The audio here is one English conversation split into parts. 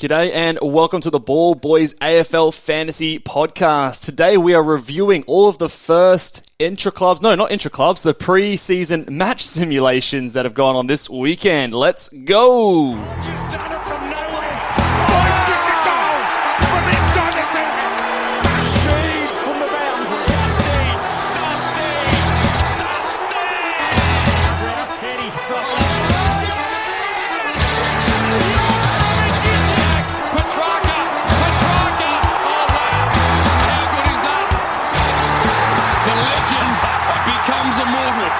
G'day and welcome to the Ball Boys AFL Fantasy Podcast. Today we are reviewing all of the first the pre-season match simulations that have gone on this weekend. Let's go! Just done it from nowhere. Hoisted the goal from inside the centre. Sheed from the boundary. Dusty. Round Petty. Petrarca. Oh, wow. How good is that? The legend becomes immortal.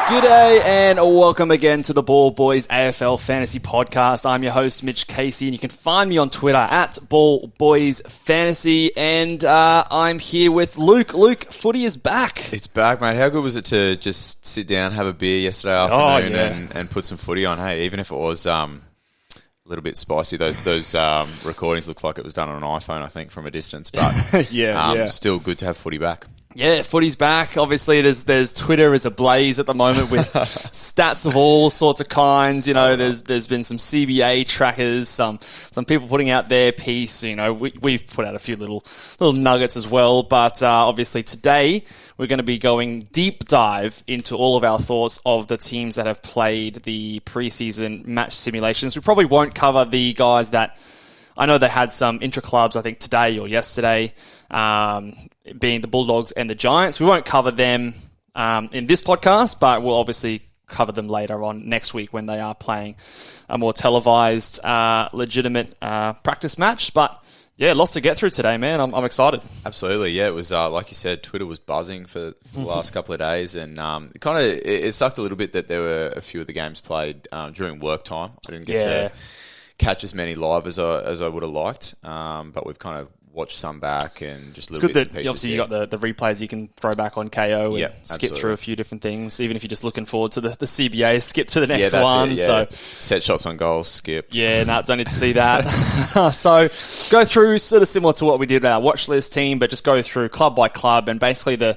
G'day and welcome again to the Ball Boys AFL Fantasy Podcast. I'm your host, Mitch Casey, and you can find me on Twitter at Ball Boys Fantasy, and I'm here with Luke. Luke, footy is back. It's back, mate. How good was it to just sit down, have a beer yesterday afternoon and put some footy on? Hey, even if it was a little bit spicy, those recordings looked like it was done on an iPhone, I think, from a distance, but still good to have footy back. Yeah, footy's back. Obviously, there's Twitter is ablaze at the moment with stats of all sorts of kinds. You know, there's been some CBA trackers, some people putting out their piece. You know, we've put out a few little nuggets as well. But obviously today we're going to be going deep dive into all of our thoughts of the teams that have played the preseason match simulations. We probably won't cover the guys that I know they had some intra-clubs, I think today or yesterday, being the Bulldogs and the Giants. We won't cover them in this podcast, but we'll obviously cover them later on next week when they are playing a more televised, legitimate practice match. But yeah, lots to get through today, man. I'm excited. Absolutely, yeah. It was like you said, Twitter was buzzing for the last couple of days, and it sucked a little bit that there were a few of the games played during work time. I didn't get to catch as many live as I would have liked, but we've kind of watched some back and just little bits and pieces. Obviously, you got the replays you can throw back on KO and skip through a few different things. Even if you're just looking forward to the CBA, skip to the next one. It, So set shots on goals, skip. Yeah, don't need to see that. So go through sort of similar to what we did with our watch list team, but just go through club by club and basically the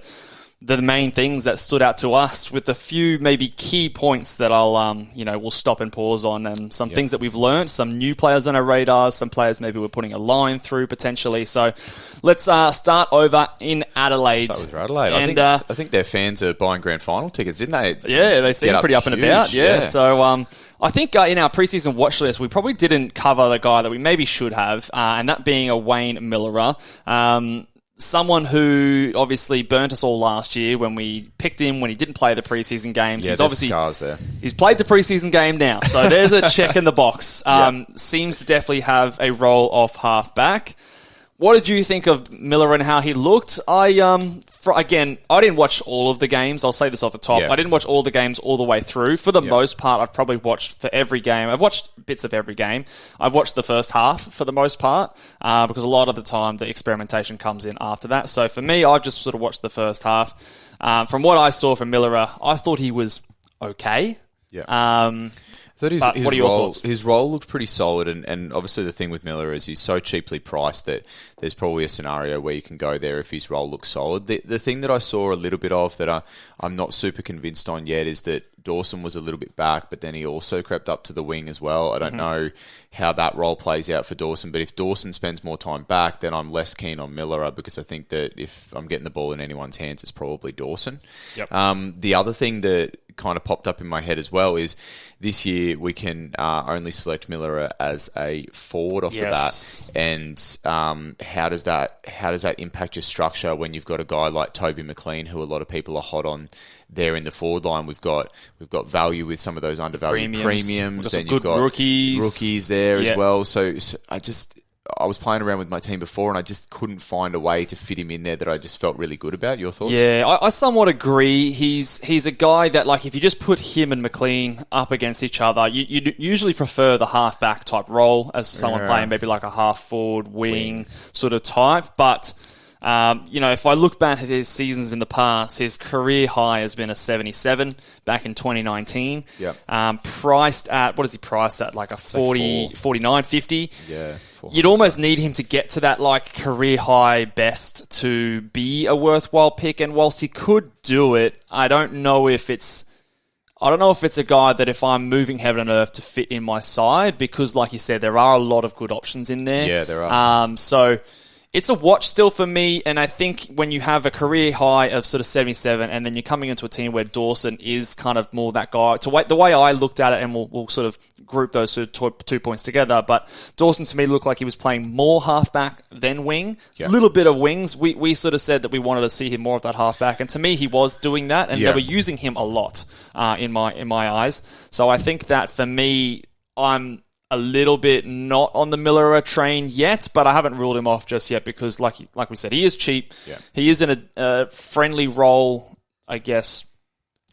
main things that stood out to us, with a few maybe key points that I'll we'll stop and pause on, and some things that we've learned, some new players on our radars, some players maybe we're putting a line through potentially. So let's start over in Adelaide. Start with Adelaide. And I think their fans are buying grand final tickets, didn't they? Yeah, they seem pretty up and about. Yeah. So I think in our preseason watch list, we probably didn't cover the guy that we maybe should have, and that being a Wayne Millerer. Someone who obviously burnt us all last year when we picked him when he didn't play the preseason games. Yeah, he's obviously scars there. He's played the preseason game now, so there's a check in the box. Seems to definitely have a role off half-back. What did you think of Miller and how he looked? I didn't watch all of the games. I'll say this off the top. Yeah. I didn't watch all the games all the way through. For the most part, I've probably watched for every game. I've watched bits of every game. I've watched the first half for the most part because a lot of the time the experimentation comes in after that. So for me, I've just sort of watched the first half. From what I saw from Miller, I thought he was okay. Yeah. What are your thoughts? His role looked pretty solid, and obviously the thing with Miller is he's so cheaply priced that there's probably a scenario where you can go there if his role looks solid. The thing that I saw a little bit of that I'm not super convinced on yet is that Dawson was a little bit back, but then he also crept up to the wing as well. I don't know how that role plays out for Dawson, but if Dawson spends more time back, then I'm less keen on Miller because I think that if I'm getting the ball in anyone's hands, it's probably Dawson. Yep. The other thing that kind of popped up in my head as well is this year we can only select Miller as a forward off the bat, and how does that impact your structure when you've got a guy like Toby McLean, who a lot of people are hot on there in the forward line? We've got value with some of those undervalued premiums. Then you've got rookies there as well. So I was playing around with my team before and I just couldn't find a way to fit him in there that I just felt really good about. Your thoughts? Yeah, I somewhat agree. He's a guy that, like, if you just put him and McLean up against each other, you'd usually prefer the half-back type role as someone playing maybe like a half-forward wing sort of type. But if I look back at his seasons in the past, his career high has been a 77 back in 2019. Yep. Priced at, what is he priced at? Like a 40, 49, 50? Yeah. You'd almost need him to get to that like career high best to be a worthwhile pick. And whilst he could do it, I don't know if it's I don't know if it's a guy that if I'm moving heaven and earth to fit in my side, because like you said, there are a lot of good options in there. Yeah, there are. So it's a watch still for me, and I think when you have a career high of sort of 77, and then you're coming into a team where Dawson is kind of more that guy. The way I looked at it, and we'll sort of group those 2 points together, but Dawson to me looked like he was playing more halfback than wing. A little bit of wings. We sort of said that we wanted to see him more of that halfback, and to me he was doing that, and they were using him a lot in my eyes. So I think that for me, I'm a little bit not on the Miller train yet, but I haven't ruled him off just yet because, like we said, he is cheap. Yeah. He is in a friendly role, I guess,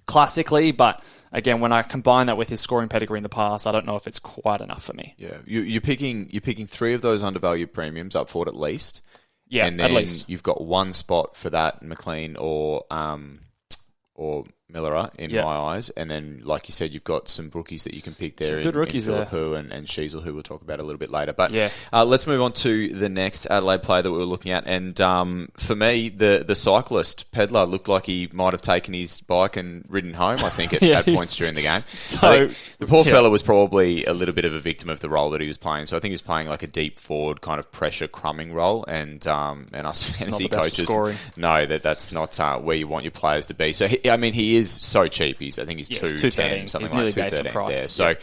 classically, but again, when I combine that with his scoring pedigree in the past, I don't know if it's quite enough for me. Yeah, you're picking 3 of those undervalued premiums up forward at least. Yeah, and then at least you've got one spot for that McLean or Miller in my eyes, and then like you said, you've got some rookies that you can pick there. Some good rookies in there, Philippou and Sheasel, who we'll talk about a little bit later. But let's move on to the next Adelaide player that we were looking at, and for me, the cyclist Pedlar looked like he might have taken his bike and ridden home. I think at points during the game. So the poor fella was probably a little bit of a victim of the role that he was playing. So I think he was playing like a deep forward kind of pressure crumbing role, and us fantasy coaches that's not where you want your players to be. So he is so cheap. I think he's 210, something like 213 there. So,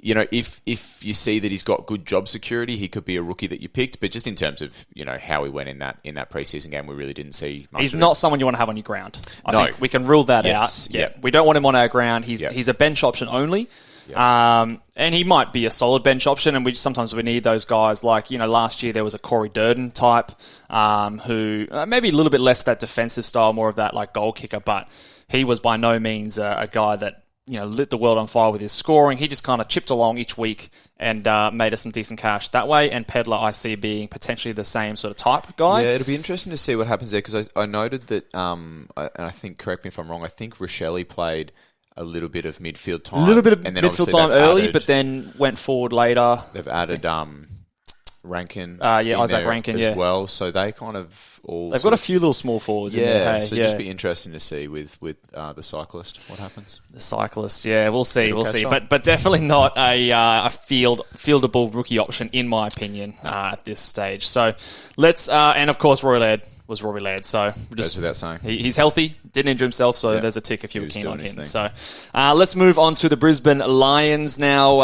if you see that he's got good job security, he could be a rookie that you picked. But just in terms of how he went in that preseason game, we really didn't see much. He's not someone you want to have on your ground. I think we can rule that out. Yeah, we don't want him on our ground. He's a bench option only. Yep. And he might be a solid bench option, and sometimes we need those guys. Like last year there was a Corey Durden type, who maybe a little bit less that defensive style, more of that like goal kicker, but he was by no means a guy that lit the world on fire with his scoring. He just kind of chipped along each week and made us some decent cash that way. And Pedlar I see being potentially the same sort of type guy. Yeah, it'll be interesting to see what happens there, because I noted that, and I think, correct me if I'm wrong, I think Rochelle played a little bit of midfield time. A little bit of midfield time early, but then went forward later. They've added Rankin. Isaac Rankin as well. So they kind of all... They've got a few little small forwards in there. So just be interesting to see with the cyclist what happens. The cyclist, we'll see. But definitely not a fieldable rookie option, in my opinion, at this stage. So let's... and of course, Rory Laird was Rory Laird. So goes without saying. He's healthy, didn't injure himself, so there's a tick if you were keen on him. So let's move on to the Brisbane Lions now.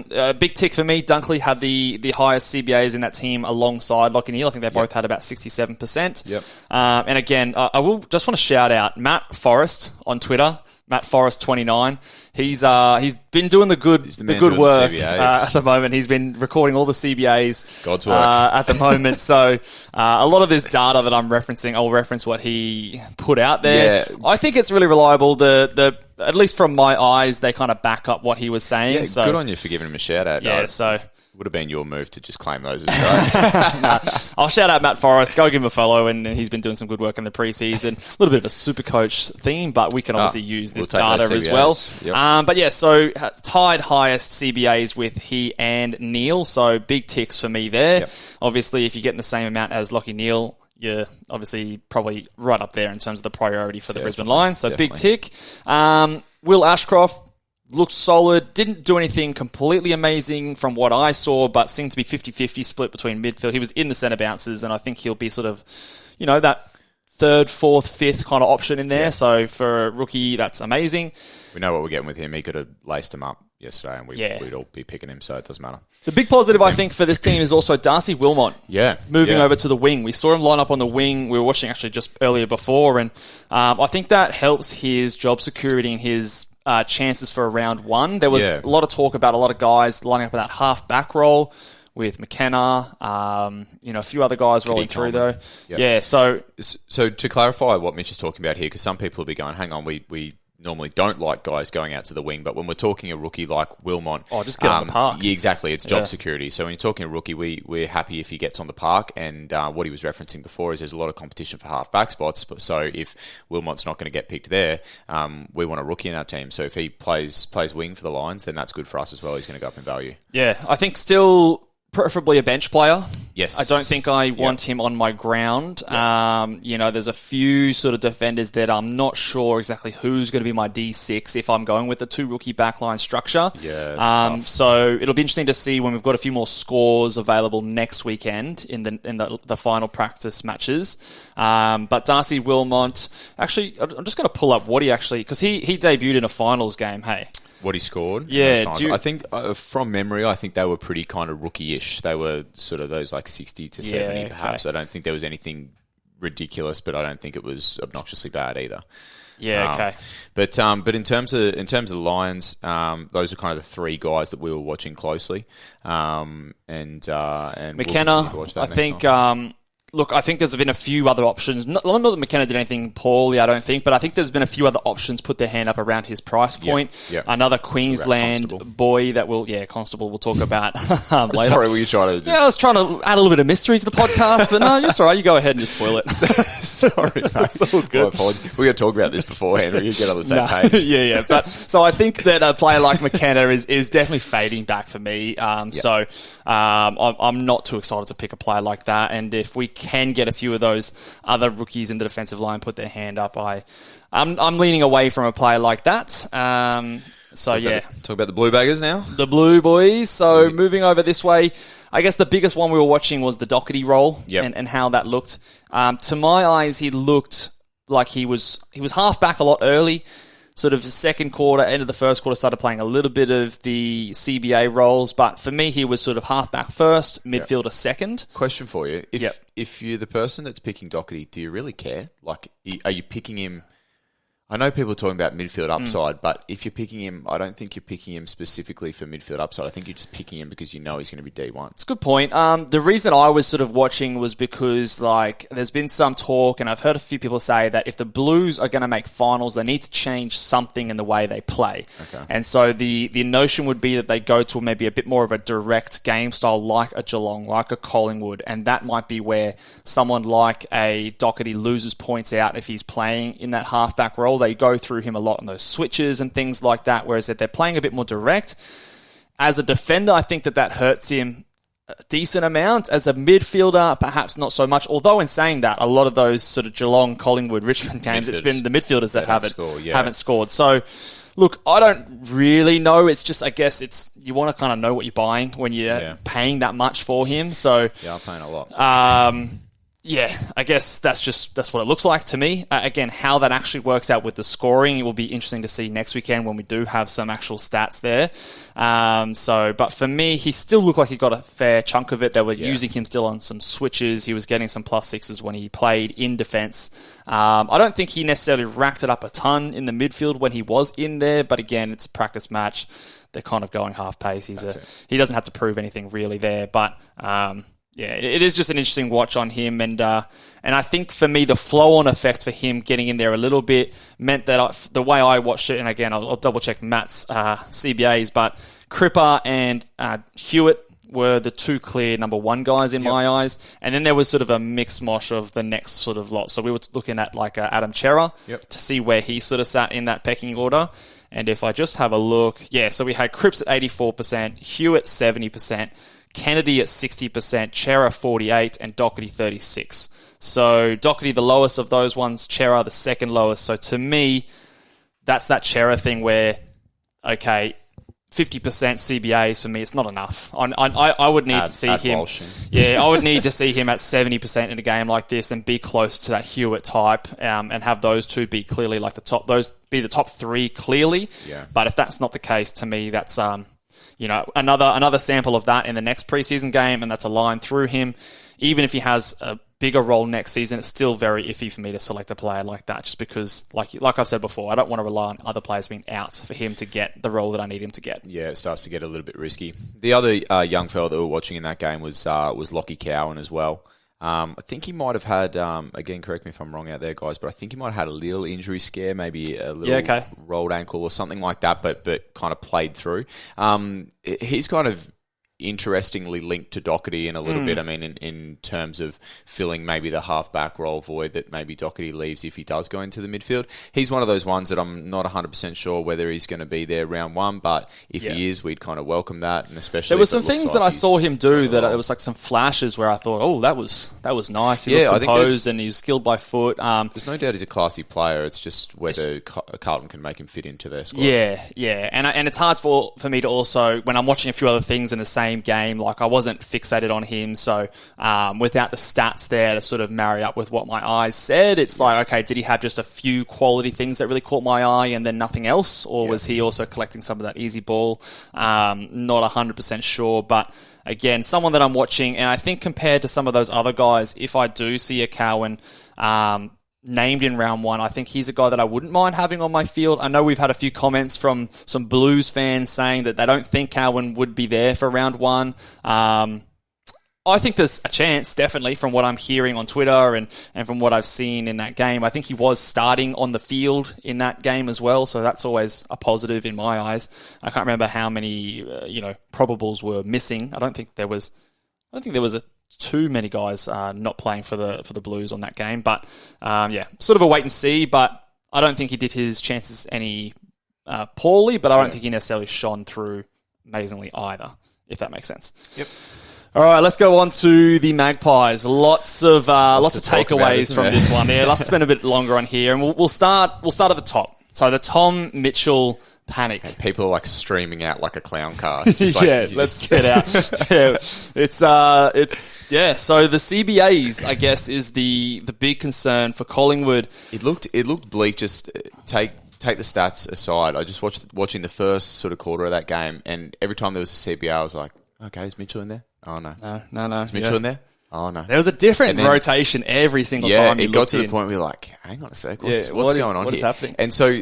A big tick for me. Dunkley had the highest CBAs in that team alongside Lachie Neale. I think they both had about 67%. Yep. And again, I will just want to shout out Matt Forrest on Twitter. Matt Forrest 29. He's been doing the good work at the moment. He's been recording all the CBAs. God's work at the moment. So a lot of this data that I'm referencing, I'll reference what he put out there. Yeah. I think it's really reliable. The at least from my eyes, they kind of back up what he was saying. Yeah, so good on you for giving him a shout out. Yeah, so. Would have been your move to just claim those as guys. I'll shout out Matt Forrest. Go give him a follow, and he's been doing some good work in the preseason. A little bit of a super coach theme, but we can obviously use this data as well. Yep. So tied highest CBAs with he and Neale, so big ticks for me there. Yep. Obviously, if you're getting the same amount as Lachie Neale, you're obviously probably right up there in terms of the priority for the Brisbane Lions, so big tick. Will Ashcroft looked solid, didn't do anything completely amazing from what I saw, but seemed to be 50-50 split between midfield. He was in the centre bounces, and I think he'll be sort of, that third, fourth, fifth kind of option in there. Yeah. So for a rookie, that's amazing. We know what we're getting with him. He could have laced him up yesterday, and we'd all be picking him, so it doesn't matter. The big positive, I think, for this team is also Darcy Wilmot moving over to the wing. We saw him line up on the wing. We were watching actually just earlier before, and I think that helps his job security and his chances for a round one. There was a lot of talk about a lot of guys lining up in that half-back role with McKenna, a few other guys rolling through though. Yep. Yeah, so to clarify what Mitch is talking about here, because some people will be going, hang on, we normally don't like guys going out to the wing, but when we're talking a rookie like Wilmot... just get on the park. Yeah, exactly. It's job security. So when you're talking a rookie, we're happy if he gets on the park, and what he was referencing before is there's a lot of competition for half-back spots, so if Wilmot's not going to get picked there, we want a rookie in our team. So if he plays wing for the Lions, then that's good for us as well. He's going to go up in value. Yeah, I think still... preferably a bench player. Yes. I don't think I want him on my ground. There's a few sort of defenders that I'm not sure exactly who's going to be my D6 if I'm going with the 2 rookie backline structure. Yeah, so it'll be interesting to see when we've got a few more scores available next weekend in the final practice matches. But Darcy Wilmot, actually, I'm just going to pull up what he actually, because he debuted in a finals game, hey. What he scored? Yeah. I think, from memory, I think they were pretty kind of rookie-ish. They were sort of those like 60 to 70 perhaps. Okay. I don't think there was anything ridiculous, but I don't think it was obnoxiously bad either. Yeah, okay. But in terms of the Lions, those are kind of the 3 guys that we were watching closely. And McKenna, we'll I think... Look, I think there's been a few other options. Not that McKenna did anything poorly, I don't think, but I think there's been a few other options put their hand up around his price point. Yeah. Another Queensland boy that Constable we'll talk about later. Sorry, were you trying to... Yeah, I was trying to add a little bit of mystery to the podcast, but no, it's all right. You go ahead and just spoil it. Sorry, mate. It's all good. We're going to talk about this beforehand. We can get on the same page. Yeah. But so I think that a player like McKenna is definitely fading back for me. So I'm not too excited to pick a player like that. And if we can get a few of those other rookies in the defensive line put their hand up, I'm leaning away from a player like that. Talk about the Blue Baggers now. The Blue Boys. So moving over this way, I guess the biggest one we were watching was the Doherty role and how that looked. To my eyes, he looked like he was half back a lot early. Sort of the second quarter, end of the first quarter, started playing a little bit of the CBA roles. But for me, he was sort of half back first, midfielder second. Question for you. If you're the person that's picking Doherty, do you really care? Like, are you picking him... I know people are talking about midfield upside, but if you're picking him, I don't think you're picking him specifically for midfield upside. I think you're just picking him because you know he's going to be D1. It's a good point. The reason I was sort of watching was because, there's been some talk, and I've heard a few people say that if the Blues are going to make finals, they need to change something in the way they play. Okay. And so the notion would be that they go to maybe a bit more of a direct game style, like a Geelong, like a Collingwood, and that might be where someone like a Doherty loses points out if he's playing in that halfback role. They go through him a lot on those switches and things like that, whereas if they're playing a bit more direct. As a defender, I think that hurts him a decent amount. As a midfielder, perhaps not so much. Although in saying that, a lot of those sort of Geelong, Collingwood, Richmond games, it's been the midfielders that haven't scored. So, look, I don't really know. It's just, I guess, you want to kind of know what you're buying when you're paying that much for him. So yeah, I'm paying a lot. I guess that's what it looks like to me. Again, how that actually works out with the scoring, it will be interesting to see next weekend when we do have some actual stats there. But for me, he still looked like he got a fair chunk of it. They were using him still on some switches. He was getting some +6s when he played in defence. I don't think he necessarily racked it up a ton in the midfield when he was in there, but again, it's a practice match. They're kind of going half pace. He doesn't have to prove anything really there, but it is just an interesting watch on him, and I think for me the flow-on effect for him getting in there a little bit meant that the way I watched it, and again I'll double check Matt's CBAs, but Cripper and Hewitt were the 2 clear number 1 guys in my eyes, and then there was sort of a mix mosh of the next sort of lot. So we were looking at Adam Chera to see where he sort of sat in that pecking order. And if I just have a look, so we had Cripps at 84%, Hewitt 70%. Kennedy at 60%, Chera 48%, and Doherty 36%. So Doherty the lowest of those ones, Chera the second lowest. So to me, that's that Chera thing where, 50% CBAs for me, it's not enough. I would need to see him. I would need to see him at 70% in a game like this and be close to that Hewitt type, and have those two be clearly like the top 3 clearly. Yeah. But if that's not the case, to me, that's another sample of that in the next preseason game, and that's a line through him. Even if he has a bigger role next season, it's still very iffy for me to select a player like that, just because, like I've said before, I don't want to rely on other players being out for him to get the role that I need him to get. Yeah, it starts to get a little bit risky. The other young fella that we were watching in that game was Lockie Cowan as well. I think he might have had, again, correct me if I'm wrong out there, guys, but I think he might have had a little injury scare, maybe a little rolled ankle or something like that, but kind of played through. He's kind of interestingly linked to Doherty in a little bit. I mean, in terms of filling maybe the half-back role void that maybe Doherty leaves if he does go into the midfield. He's one of those ones that I'm not 100% sure whether he's going to be there round one, but if he is, we'd kind of welcome that, and especially there were some things that I saw him do that there was like some flashes where I thought, oh, that was nice. He looked composed and he was skilled by foot. There's no doubt he's a classy player. It's just whether Carlton can make him fit into their squad. Yeah. And it's hard for me to also, when I'm watching a few other things in the same game, like I wasn't fixated on him, so without the stats there to sort of marry up with what my eyes said, it's like, okay, did he have just a few quality things that really caught my eye and then nothing else, or was he also collecting some of that easy ball? Not 100% sure, but again, someone that I'm watching, and I think compared to some of those other guys, if I do see a Cowan named in round one, I think he's a guy that I wouldn't mind having on my field. I know we've had a few comments from some Blues fans saying that they don't think Cowan would be there for round one. I think there's a chance, definitely, from what I'm hearing on Twitter and from what I've seen in that game. I think he was starting on the field in that game as well, so that's always a positive in my eyes. I can't remember how many probables were missing. I don't think there was too many guys not playing for the Blues on that game. But sort of a wait and see. But I don't think he did his chances any poorly, but I don't think he necessarily shone through amazingly either, if that makes sense. Yep. All right, let's go on to the Magpies. Lots of takeaways from this one. Yeah, let's spend a bit longer on here, and we'll start at the top. So the Tom Mitchell panic. And people are like streaming out like a clown car. It's just like, let's get out. So the CBAs, I guess, is the big concern for Collingwood. It looked bleak. Just take the stats aside. I just watching the first sort of quarter of that game, and every time there was a CBA, I was like, okay, is Mitchell in there? Oh no, no. Is Mitchell in there? Oh no. There was a different rotation every single time. It got to the point where you're like, hang on a sec, what's going on here? What is happening? And so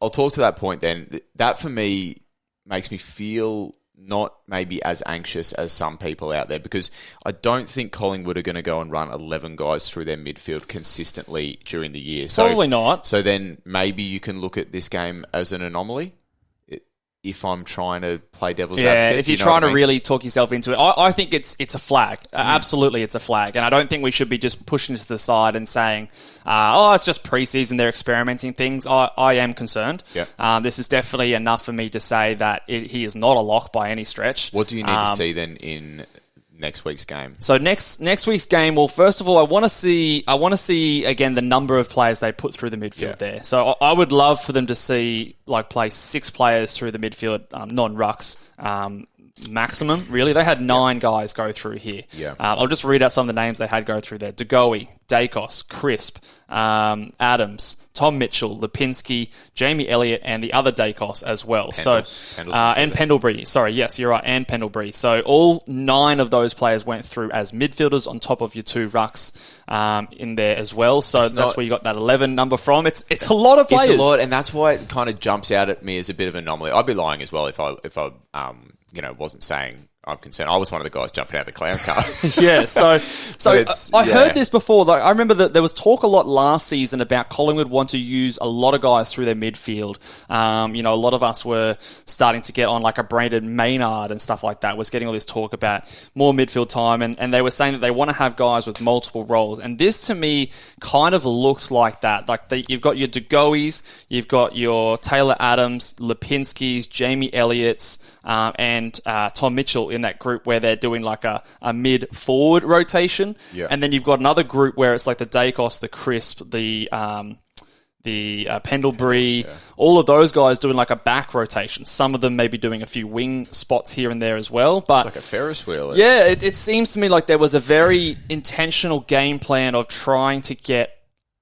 I'll talk to that point then. That for me makes me feel not maybe as anxious as some people out there, because I don't think Collingwood are going to go and run 11 guys through their midfield consistently during the year. Probably not. So then maybe you can look at this game as an anomaly. If I'm trying to play devil's advocate. If you're trying to really talk yourself into it, I think it's a flag. Absolutely, it's a flag. And I don't think we should be just pushing it to the side and saying, it's just preseason, they're experimenting things. I am concerned. Yeah. This is definitely enough for me to say that he is not a lock by any stretch. What do you need to see then in next week's game? So next week's game, well, first of all, I want to see again the number of players they put through the midfield there. So I would love for them to play 6 players through the midfield, non-rucks, maximum, really. They had 9 guys go through here. Yeah. I'll just read out some of the names they had go through there. Degoe, Dacos, Crisp, Adams, Tom Mitchell, Lipinski, Jamie Elliott, and the other Dacos as well. And Pendlebury. Sorry, yes, you're right, and Pendlebury. So all 9 of those players went through as midfielders on top of your 2 rucks in there as well. So that's where you got that 11 number from. It's a lot of players. It's a lot, and that's why it kind of jumps out at me as a bit of an anomaly. I'd be lying as well if I wasn't saying I'm concerned. I was one of the guys jumping out of the clown car. I heard this before. I remember that there was talk a lot last season about Collingwood want to use a lot of guys through their midfield. A lot of us were starting to get on like a Brandon Maynard and stuff like that. Was getting all this talk about more midfield time, and they were saying that they want to have guys with multiple roles. And this to me kind of looks like that. You've got your DeGoes, you've got your Taylor Adams, Lipinskis, Jamie Elliott's, and Tom Mitchell in that group where they're doing like a mid-forward rotation. Yeah. And then you've got another group where it's like the Dacos, the Crisp, the Pendlebury, all of those guys doing like a back rotation. Some of them maybe doing a few wing spots here and there as well. But it's like a Ferris wheel. Yeah, it seems to me like there was a very intentional game plan of trying to get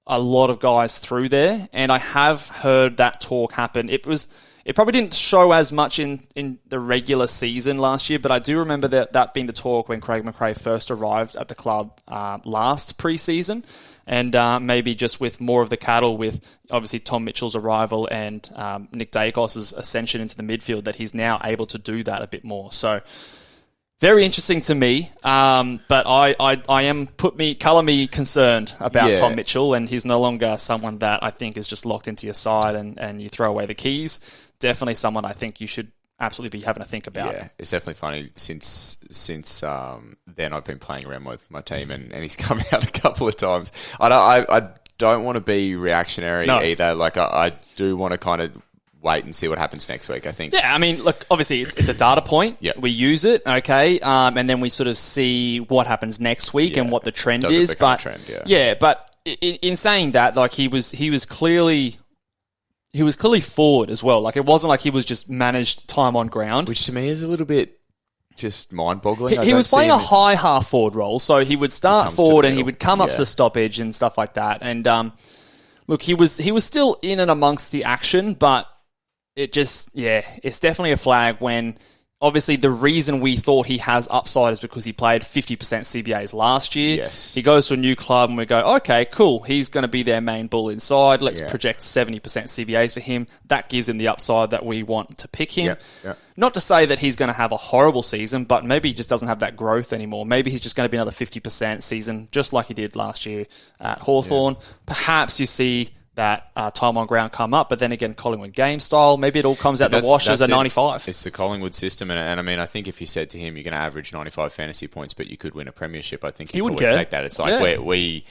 a lot of guys through there. And I have heard that talk happen. It probably didn't show as much in the regular season last year, but I do remember that being the talk when Craig McRae first arrived at the club last pre-season, and maybe just with more of the cattle with obviously Tom Mitchell's arrival and Nick Dacos' ascension into the midfield, that he's now able to do that a bit more. So very interesting to me, but I am colour me concerned about Tom Mitchell, and he's no longer someone that I think is just locked into your side and you throw away the keys. Definitely someone I think you should absolutely be having to think about. Yeah, it's definitely funny since then I've been playing around with my team and he's come out a couple of times. I don't want to be reactionary either. Like I do want to kind of wait and see what happens next week, I think. Yeah, I mean, look, obviously it's a data point. Yep. We use it, okay, and then we sort of see what happens next week and what the trend Does it is. become But a trend, but in saying that, like he was clearly forward as well. Like it wasn't like he was just managed time on ground. Which to me is a little bit just mind-boggling. He was playing a high half forward role, so he would start forward and he would come up to the stoppage and stuff like that. And look, he was still in and amongst the action, but it just, it's definitely a flag when obviously the reason we thought he has upside is because he played 50% CBAs last year. Yes. He goes to a new club and we go, okay, cool, he's going to be their main bull inside. Let's project 70% CBAs for him. That gives him the upside that we want to pick him. Yeah. Not to say that he's going to have a horrible season, but maybe he just doesn't have that growth anymore. Maybe he's just going to be another 50% season, just like he did last year at Hawthorn. Perhaps you see that time on ground come up, but then again, Collingwood game style, maybe it all comes out the wash as a 95. It's the Collingwood system, and I mean, I think if you said to him, you're going to average 95 fantasy points, but you could win a premiership, I think he would take that. It's like we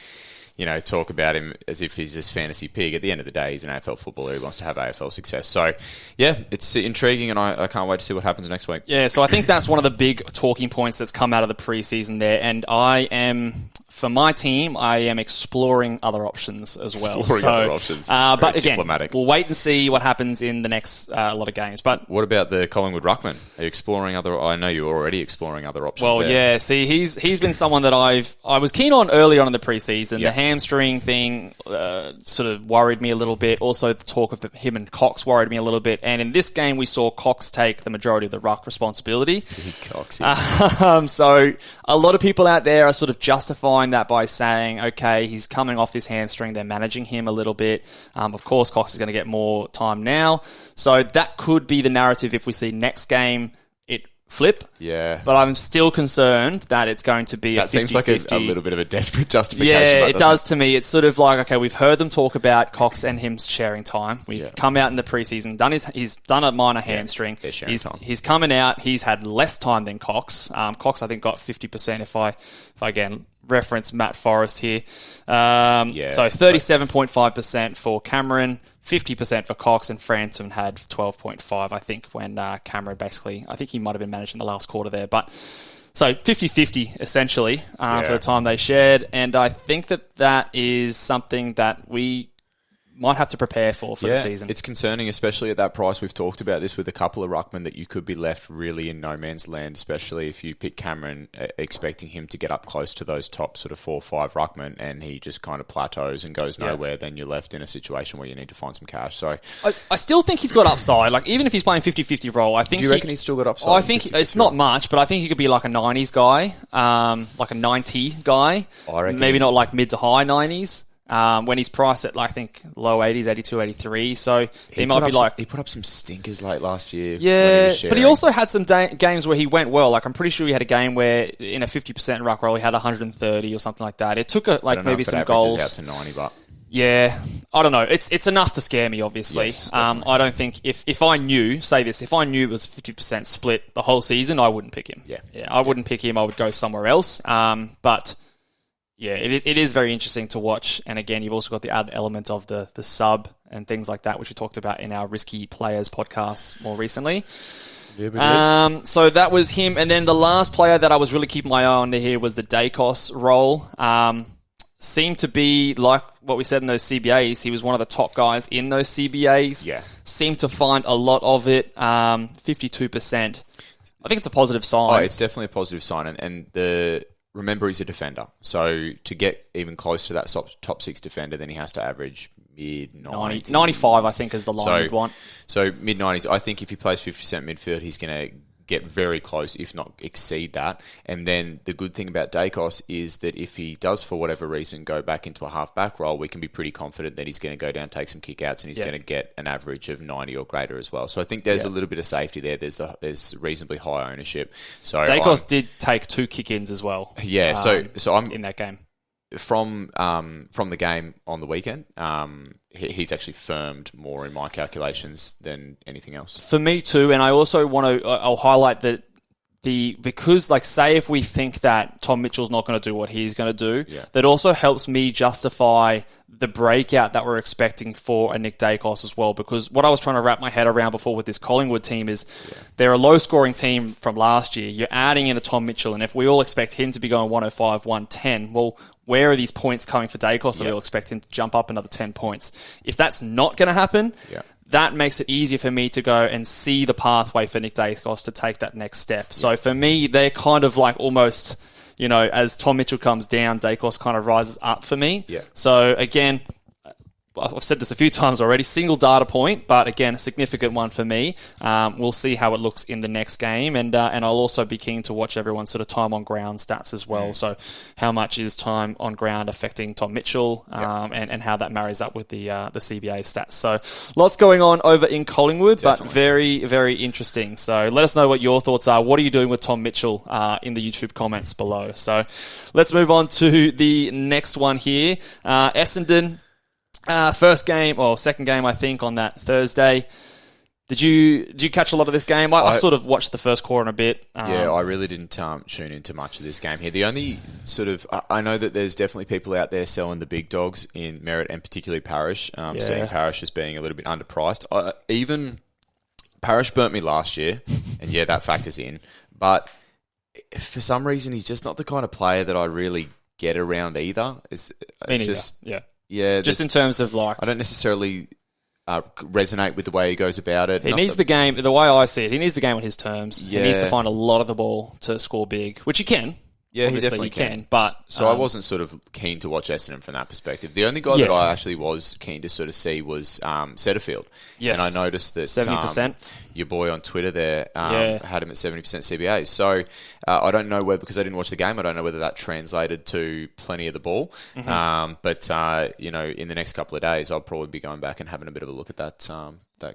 talk about him as if he's this fantasy pig. At the end of the day, he's an AFL footballer who wants to have AFL success. So, yeah, it's intriguing, and I can't wait to see what happens next week. Yeah, so I think that's one of the big talking points that's come out of the preseason there, and for my team, I am exploring other options as well. Other options. But again, diplomatic. We'll wait and see what happens in the next lot of games. But what about the Collingwood ruckman? Are you exploring other? I know you're already exploring other options. Well, there. yeah. See, he's been someone that I was keen on early on in the preseason. The hamstring thing sort of worried me a little bit. Also, the talk of him and Cox worried me a little bit. And in this game, we saw Cox take the majority of the ruck responsibility. Cox. So a lot of people out there are sort of justifying that by saying, okay, he's coming off this hamstring, they're managing him a little bit. Of course, Cox is going to get more time now. So that could be the narrative if we see next game it flip. Yeah. But I'm still concerned that it's going to be that a 50-50. seems like a little bit of a desperate justification. Yeah, it does to me. It's sort of like, okay, we've heard them talk about Cox and him sharing time. We've come out in the preseason, he's done a minor hamstring. He's coming out, he's had less time than Cox. Cox, I think, got 50% if I again reference Matt Forrest here. So 37.5% for Cameron, 50% for Cox, and Frampton had 12.5, I think, when Cameron basically, I think he might have been managed in the last quarter there. But so 50-50 essentially for the time they shared. And I think that is something that we might have to prepare for the season. It's concerning, especially at that price. We've talked about this with a couple of ruckmen, that you could be left really in no man's land, especially if you pick Cameron expecting him to get up close to those top sort of 4 or 5 ruckmen and he just kind of plateaus and goes nowhere. Then you're left in a situation where you need to find some cash. So I still think he's got upside. Like, even if he's playing 50-50 role, I think... Do you reckon he's still got upside? I think it's not much, but I think he could be like a 90s guy, like a 90 guy. I reckon. Maybe not like mid to high 90s. When he's priced at, I think, low 80s, 82, 83. So he might be like... He put up some stinkers late last year. Yeah, but he also had some games where he went well. Like, I'm pretty sure he had a game where in a 50% ruck roll, he had 130 or something like that. It took maybe some goals. Out to 90, but... Yeah, I don't know. It's enough to scare me, obviously. Yes, I don't think... If I knew, say this, if I knew it was 50% split the whole season, I wouldn't pick him. Yeah, I wouldn't pick him. I would go somewhere else. But... Yeah, it is very interesting to watch. And again, you've also got the added element of the sub and things like that, which we talked about in our Risky Players podcast more recently. So that was him. And then the last player that I was really keeping my eye on here was the Dacos role. Seemed to be like what we said in those CBAs. He was one of the top guys in those CBAs. Yeah. Seemed to find a lot of it, 52%. I think it's a positive sign. Oh, it's definitely a positive sign. And remember, he's a defender. So to get even close to that top 6 defender, then he has to average mid-90s. 95, I think, is the line we'd want. So mid-90s. I think if he plays 50% midfield, he's going to get very close, if not exceed that. And then the good thing about Dacos is that if he does, for whatever reason, go back into a half-back role, we can be pretty confident that he's going to go down, take some kick-outs, and he's going to get an average of 90 or greater as well. So I think there's a little bit of safety there. There's reasonably high ownership. So Dacos did take 2 kick-ins as well. Yeah, so I'm in that game. from the game on the weekend, he's actually firmed more in my calculations than anything else. For me too, and I also want to I'll highlight that because like say if we think that Tom Mitchell's not going to do what he's going to do, that also helps me justify the breakout that we're expecting for a Nick Dacos as well. Because what I was trying to wrap my head around before with this Collingwood team is they're a low-scoring team from last year. You're adding in a Tom Mitchell, and if we all expect him to be going 105, 110, well, where are these points coming for Dacos? So we'll expect him to jump up another 10 points. If that's not going to happen, that makes it easier for me to go and see the pathway for Nick Dacos to take that next step. So for me, they're kind of like almost, you know, as Tom Mitchell comes down, Dacos kind of rises up for me. So again, I've said this a few times already, single data point, but again, a significant one for me. We'll see how it looks in the next game, and I'll also be keen to watch everyone's sort of time on ground stats as well. So how much is time on ground affecting Tom Mitchell, and how that marries up with the CBA stats. So lots going on over in Collingwood, but very, very interesting. So let us know what your thoughts are. What are you doing with Tom Mitchell in the YouTube comments below? So let's move on to the next one here. Essendon. First game, or second game, I think, on that Thursday. Did you catch a lot of this game? I sort of watched the first quarter a bit. I really didn't tune into much of this game here. The only sort of... I know that there's definitely people out there selling the big dogs in Merritt and particularly Parrish, seeing Parrish as being a little bit underpriced. Even Parrish burnt me last year, and that factors in. But for some reason, he's just not the kind of player that I really get around either. It's just... Yeah, just in terms of like... I don't necessarily resonate with the way he goes about it. He needs the game, the way I see it, he needs the game on his terms. Yeah. He needs to find a lot of the ball to score big, which he can. Yeah, obviously, he definitely can. But so I wasn't sort of keen to watch Essendon from that perspective. The only guy that I actually was keen to sort of see was Setterfield. Yes. And I noticed that 70%. Your boy on Twitter there had him at 70% CBA. So I don't know whether, because I didn't watch the game, I don't know whether that translated to plenty of the ball. But in the next couple of days, I'll probably be going back and having a bit of a look at that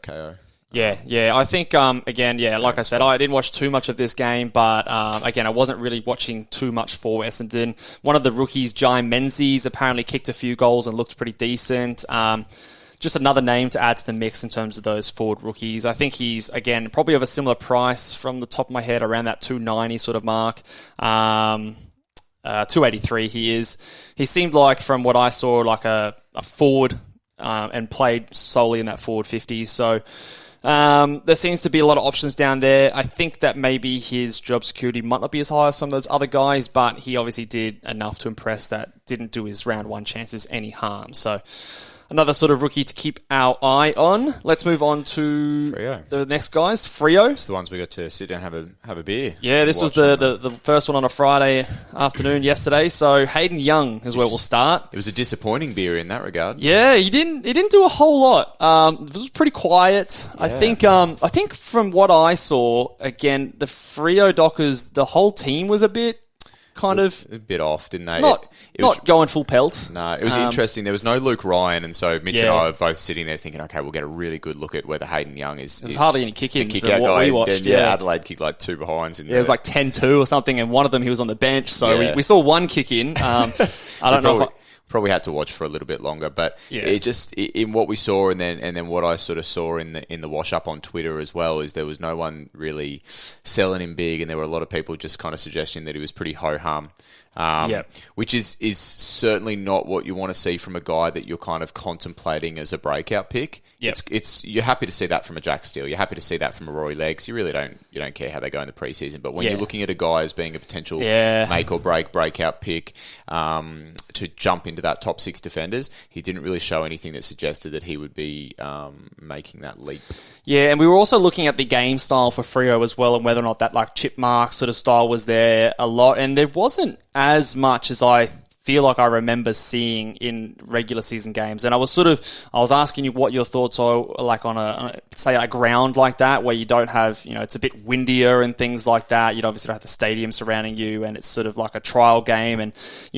KO. Yeah. I think, like I said, I didn't watch too much of this game, but again, I wasn't really watching too much for Essendon. One of the rookies, Jai Menzies, apparently kicked a few goals and looked pretty decent. Just another name to add to the mix in terms of those forward rookies. I think he's, again, probably of a similar price from the top of my head, around that 290 sort of mark. 283 he is. He seemed like, from what I saw, like a forward and played solely in that forward 50. So... there seems to be a lot of options down there. I think that maybe his job security might not be as high as some of those other guys, but he obviously did enough to impress that didn't do his round one chances any harm. So another sort of rookie to keep our eye on. Let's move on to the next guys. Freo. It's the ones we got to sit down and have a beer. Yeah, this was the first one on a Friday afternoon yesterday. So Hayden Young is where we'll start. It was a disappointing beer in that regard. Yeah, he didn't do a whole lot. It was pretty quiet. Yeah. I think from what I saw, again, the Freo Dockers, the whole team was a bit a bit off, didn't they? Not going full pelt. No, it was interesting. There was no Luke Ryan, and so Mitch and I were both sitting there thinking, okay, we'll get a really good look at whether Hayden Young is... There's hardly any kick-ins from what we watched. Then, Adelaide kicked like 2 behinds. It was like 10-2 or something, and one of them he was on the bench, so we saw one kick-in. I don't know if... Probably had to watch for a little bit longer, but it just in what we saw, and then what I sort of saw in the wash up on Twitter as well, is there was no one really selling him big, and there were a lot of people just kind of suggesting that he was pretty ho hum. Which is certainly not what you want to see from a guy that you're kind of contemplating as a breakout pick. It's you're happy to see that from a Jack Steele. You're happy to see that from a Rory Leggs. You really don't care how they go in the preseason. But when you're looking at a guy as being a potential make or break breakout pick to jump into that top 6 defenders, he didn't really show anything that suggested that he would be making that leap. Yeah, and we were also looking at the game style for Freo as well, and whether or not that like chip mark sort of style was there a lot. And there wasn't as much as I feel like I remember seeing in regular season games. And I was asking you what your thoughts are like on a ground like that, where you don't have, it's a bit windier and things like that. You obviously don't have the stadium surrounding you, and it's sort of like a trial game. And,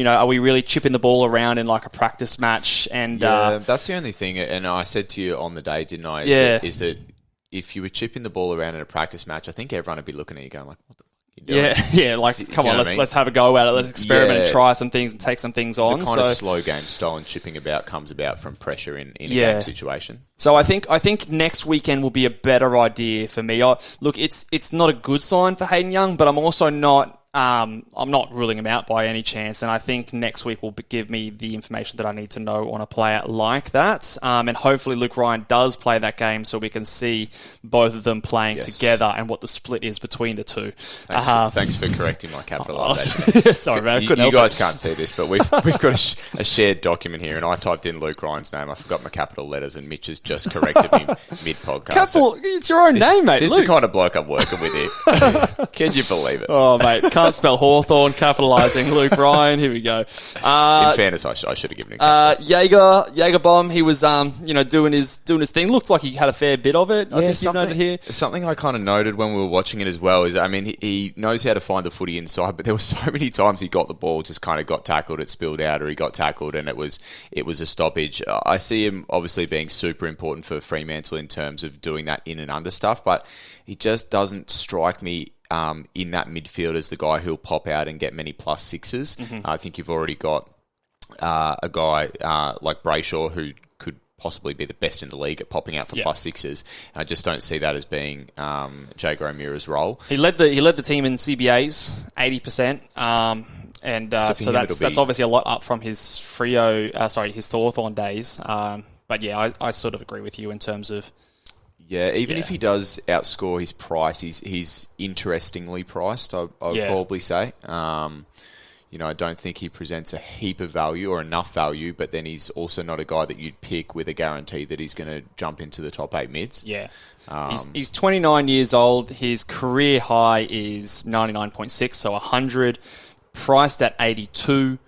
are we really chipping the ball around in like a practice match? And that's the only thing. And I said to you on the day, didn't I? Is that if you were chipping the ball around in a practice match, I think everyone would be looking at you going like, what the... you're doing. Like, come you on, know what I mean? let's have a go at it. Let's experiment and try some things and take some things on. The kind of slow game style and chipping about comes about from pressure in a game situation. So I think next weekend will be a better idea for me. Look, it's not a good sign for Hayden Young, but I'm also not. I'm not ruling him out by any chance, and I think next week will give me the information that I need to know on a player like that. And hopefully Luke Ryan does play that game so we can see both of them playing together and what the split is between the two. Thanks for correcting my capitalisation. Sorry, man. You guys can't see this, but we've got a shared document here, and I typed in Luke Ryan's name. I forgot my capital letters, and Mitch has just corrected me mid-podcast. It's your own name, mate. This is the kind of bloke I'm working with here. Can you believe it? Oh, mate. Can't spell Hawthorn, capitalising Luke Ryan. Here we go. In fairness, I should have given him Jaeger Bomb, he was doing his thing. Looked like he had a fair bit of it. I think you've noted here. Something I kind of noted when we were watching it as well is, I mean, he knows how to find the footy inside, but there were so many times he got the ball, just kind of got tackled, it spilled out, or he got tackled and it was a stoppage. I see him obviously being super important for Fremantle in terms of doing that in and under stuff, but he just doesn't strike me in that midfield as the guy who'll pop out and get many plus sixes. Mm-hmm. I think you've already got a guy like Brayshaw who could possibly be the best in the league at popping out for plus sixes. I just don't see that as being Jaeger O'Meara's role. He led the team in CBAs, 80%. So that's obviously a lot up from his his Hawthorn days. But yeah, I sort of agree with you in terms of. Yeah, even if he does outscore his price, he's interestingly priced, I would probably say. I don't think he presents a heap of value or enough value, but then he's also not a guy that you'd pick with a guarantee that he's going to jump into the top 8 mids. Yeah. He's 29 years old. His career high is 99.6, so 100. Priced at 82.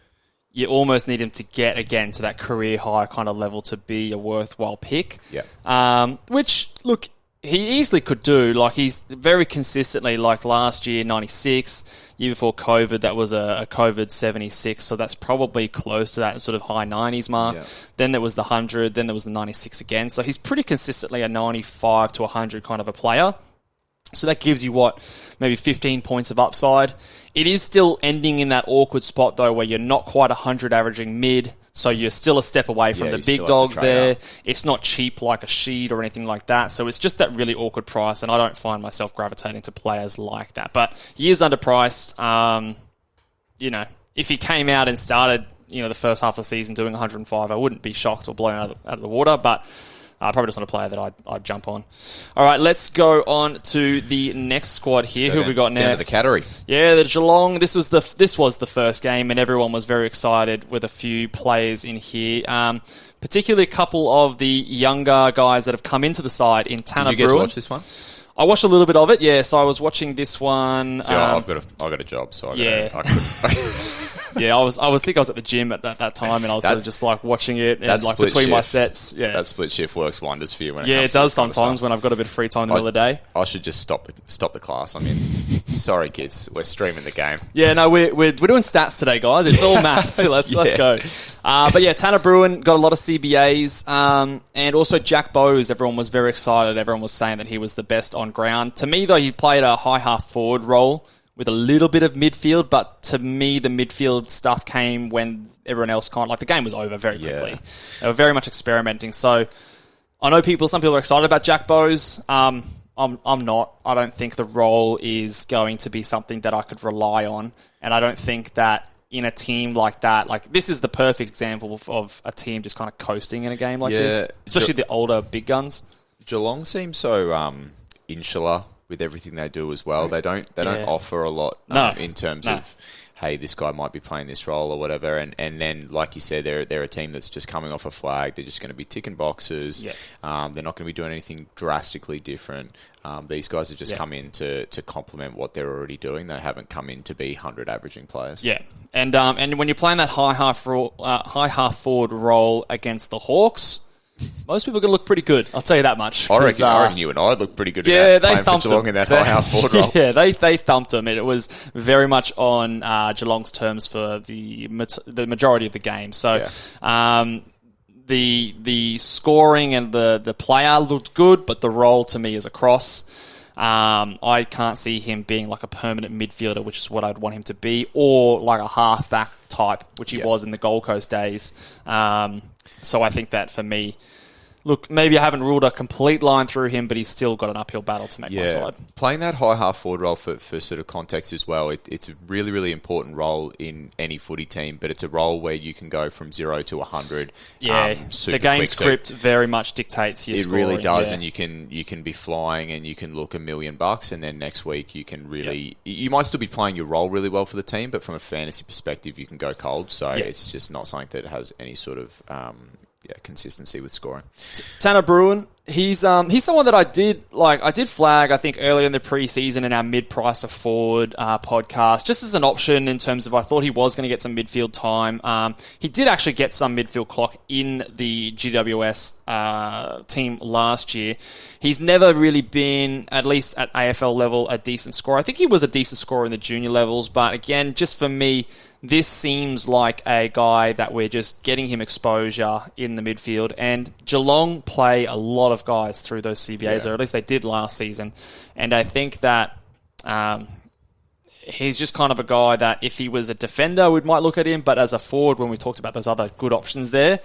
You almost need him to get, again, to that career high kind of level to be a worthwhile pick. Yeah. Which, look, he easily could do. Like, he's very consistently, like last year, 96. Year before COVID, that was a COVID 76. So that's probably close to that sort of high 90s mark. Yeah. Then there was the 100. Then there was the 96 again. So he's pretty consistently a 95 to 100 kind of a player. So that gives you, maybe 15 points of upside. It is still ending in that awkward spot, though, where you're not quite 100 averaging mid, so you're still a step away from the big dogs there. It's not cheap like a Sheed or anything like that, so it's just that really awkward price, and I don't find myself gravitating to players like that. But he is underpriced. If he came out and started, the first half of the season doing 105, I wouldn't be shocked or blown out of the water, but... probably just not a player that I'd jump on. All right, let's go on to the next squad here. Who have we got next? Down to the Cattery. Yeah, the Geelong. This was the first game, and everyone was very excited with a few players in here. Particularly a couple of the younger guys that have come into the side in Tanner Bruin. Did you get to watch this one? I watched a little bit of it, yeah. So I was watching this one. See, I got a job, so I yeah, I was at the gym at that time, and I was sort of just like watching it and like between my sets. Yeah, that split shift works wonders for you. It does sometimes when I've got a bit of free time in the middle of the day. I should just stop the class. I mean, sorry kids, we're streaming the game. Yeah, no, we're doing stats today, guys. It's all maths. So let's go. But yeah, Tanner Bruin got a lot of CBAs, and also Jack Bowes. Everyone was very excited. Everyone was saying that he was the best on ground. To me, though, he played a high half forward role with a little bit of midfield, but to me, the midfield stuff came when everyone else the game was over very quickly. They were very much experimenting. So I know some people are excited about Jack Bowes. I'm not. I don't think the role is going to be something that I could rely on, and I don't think that in a team like that, this is the perfect example of a team just kind of coasting in a game like this, especially the older big guns. Geelong seems so insular with everything they do as well. They don't offer a lot in terms of, hey, this guy might be playing this role or whatever. And then, like you said, they're a team that's just coming off a flag. They're just going to be ticking boxes. Yeah. They're not going to be doing anything drastically different. These guys have just come in to complement what they're already doing. They haven't come in to be 100 averaging players. Yeah, and when you're playing that high half forward role against the Hawks, most people are going to look pretty good. I'll tell you that much. I reckon you and I look pretty good. Yeah, they thumped Geelong in that high half forward role. Yeah, they thumped them. It was very much on Geelong's terms for the majority of the game. So the scoring and the player looked good, but the role to me is a cross. I can't see him being like a permanent midfielder, which is what I'd want him to be, or like a half-back type, which he was in the Gold Coast days. So I think that for me, look, maybe I haven't ruled a complete line through him, but he's still got an uphill battle to make my side. Playing that high half forward role for sort of context as well, it's a really, really important role in any footy team, but it's a role where you can go from 0 to 100. Yeah, the game quick. script very much dictates your scoring. It really does, and you can be flying and you can look $1 million, and then next week you can really... You might still be playing your role really well for the team, but from a fantasy perspective, you can go cold, so it's just not something that has any sort of... consistency with scoring. Tanner Bruin, he's someone that I did flag, I think, earlier in the preseason in our mid-price of forward podcast, just as an option in terms of I thought he was going to get some midfield time. He did actually get some midfield clock in the GWS team last year. He's never really been, at least at AFL level, a decent scorer. I think he was a decent scorer in the junior levels, but again, just for me, this seems like a guy that we're just getting him exposure in the midfield. And Geelong play a lot of guys through those CBAs, or at least they did last season. And I think that he's just kind of a guy that if he was a defender, we might look at him. But as a forward, when we talked about those other good options there,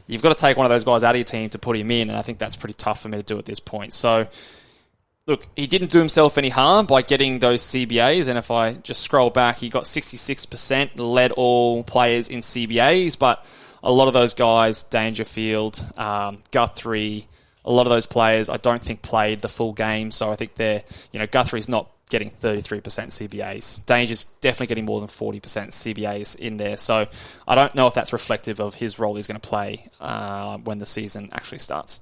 you've got to take one of those guys out of your team to put him in. And I think that's pretty tough for me to do at this point. So... Look, he didn't do himself any harm by getting those CBAs, and if I just scroll back, he got 66%, led all players in CBAs, but a lot of those guys, Dangerfield, Guthrie, a lot of those players I don't think played the full game, so I think Guthrie's not getting 33% CBAs. Danger's definitely getting more than 40% CBAs in there, so I don't know if that's reflective of his role he's going to play when the season actually starts.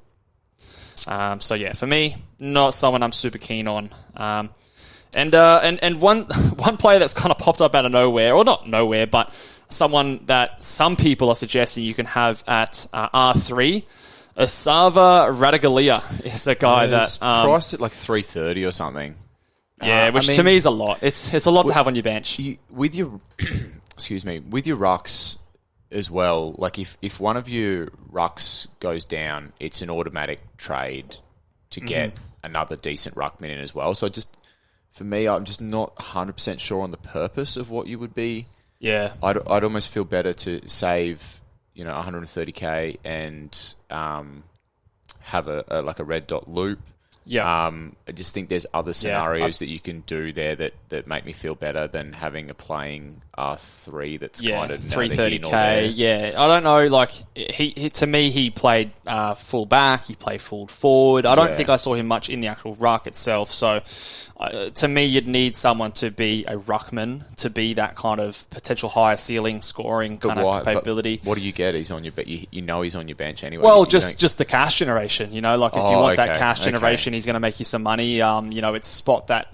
For me, not someone I'm super keen on. And one player that's kind of popped up out of nowhere, or not nowhere, but someone that some people are suggesting you can have at R3, Asava Radagalia is a guy that priced at like 330 or something. Which to me is a lot. It's a lot to have on your bench. With your rucks as well, like if one of your rucks goes down, it's an automatic trade to get another decent ruckman in as well. So for me, I'm just not 100% sure on the purpose of what you would be. Yeah. I'd almost feel better to save, 130k and have a red dot loop. Yeah. I just think there's other scenarios that you can do there that make me feel better than having a playing R3 that's kind of 330k. Yeah, I don't know. Like he to me, he played full back. He played full forward. I don't think I saw him much in the actual ruck itself. So to me, you'd need someone to be a ruckman to be that kind of potential higher ceiling scoring kind of capability. What do you get? He's on your he's on your bench anyway. Well, just the cash generation. Like if you want that cash generation, he's going to make you some money. It's a spot that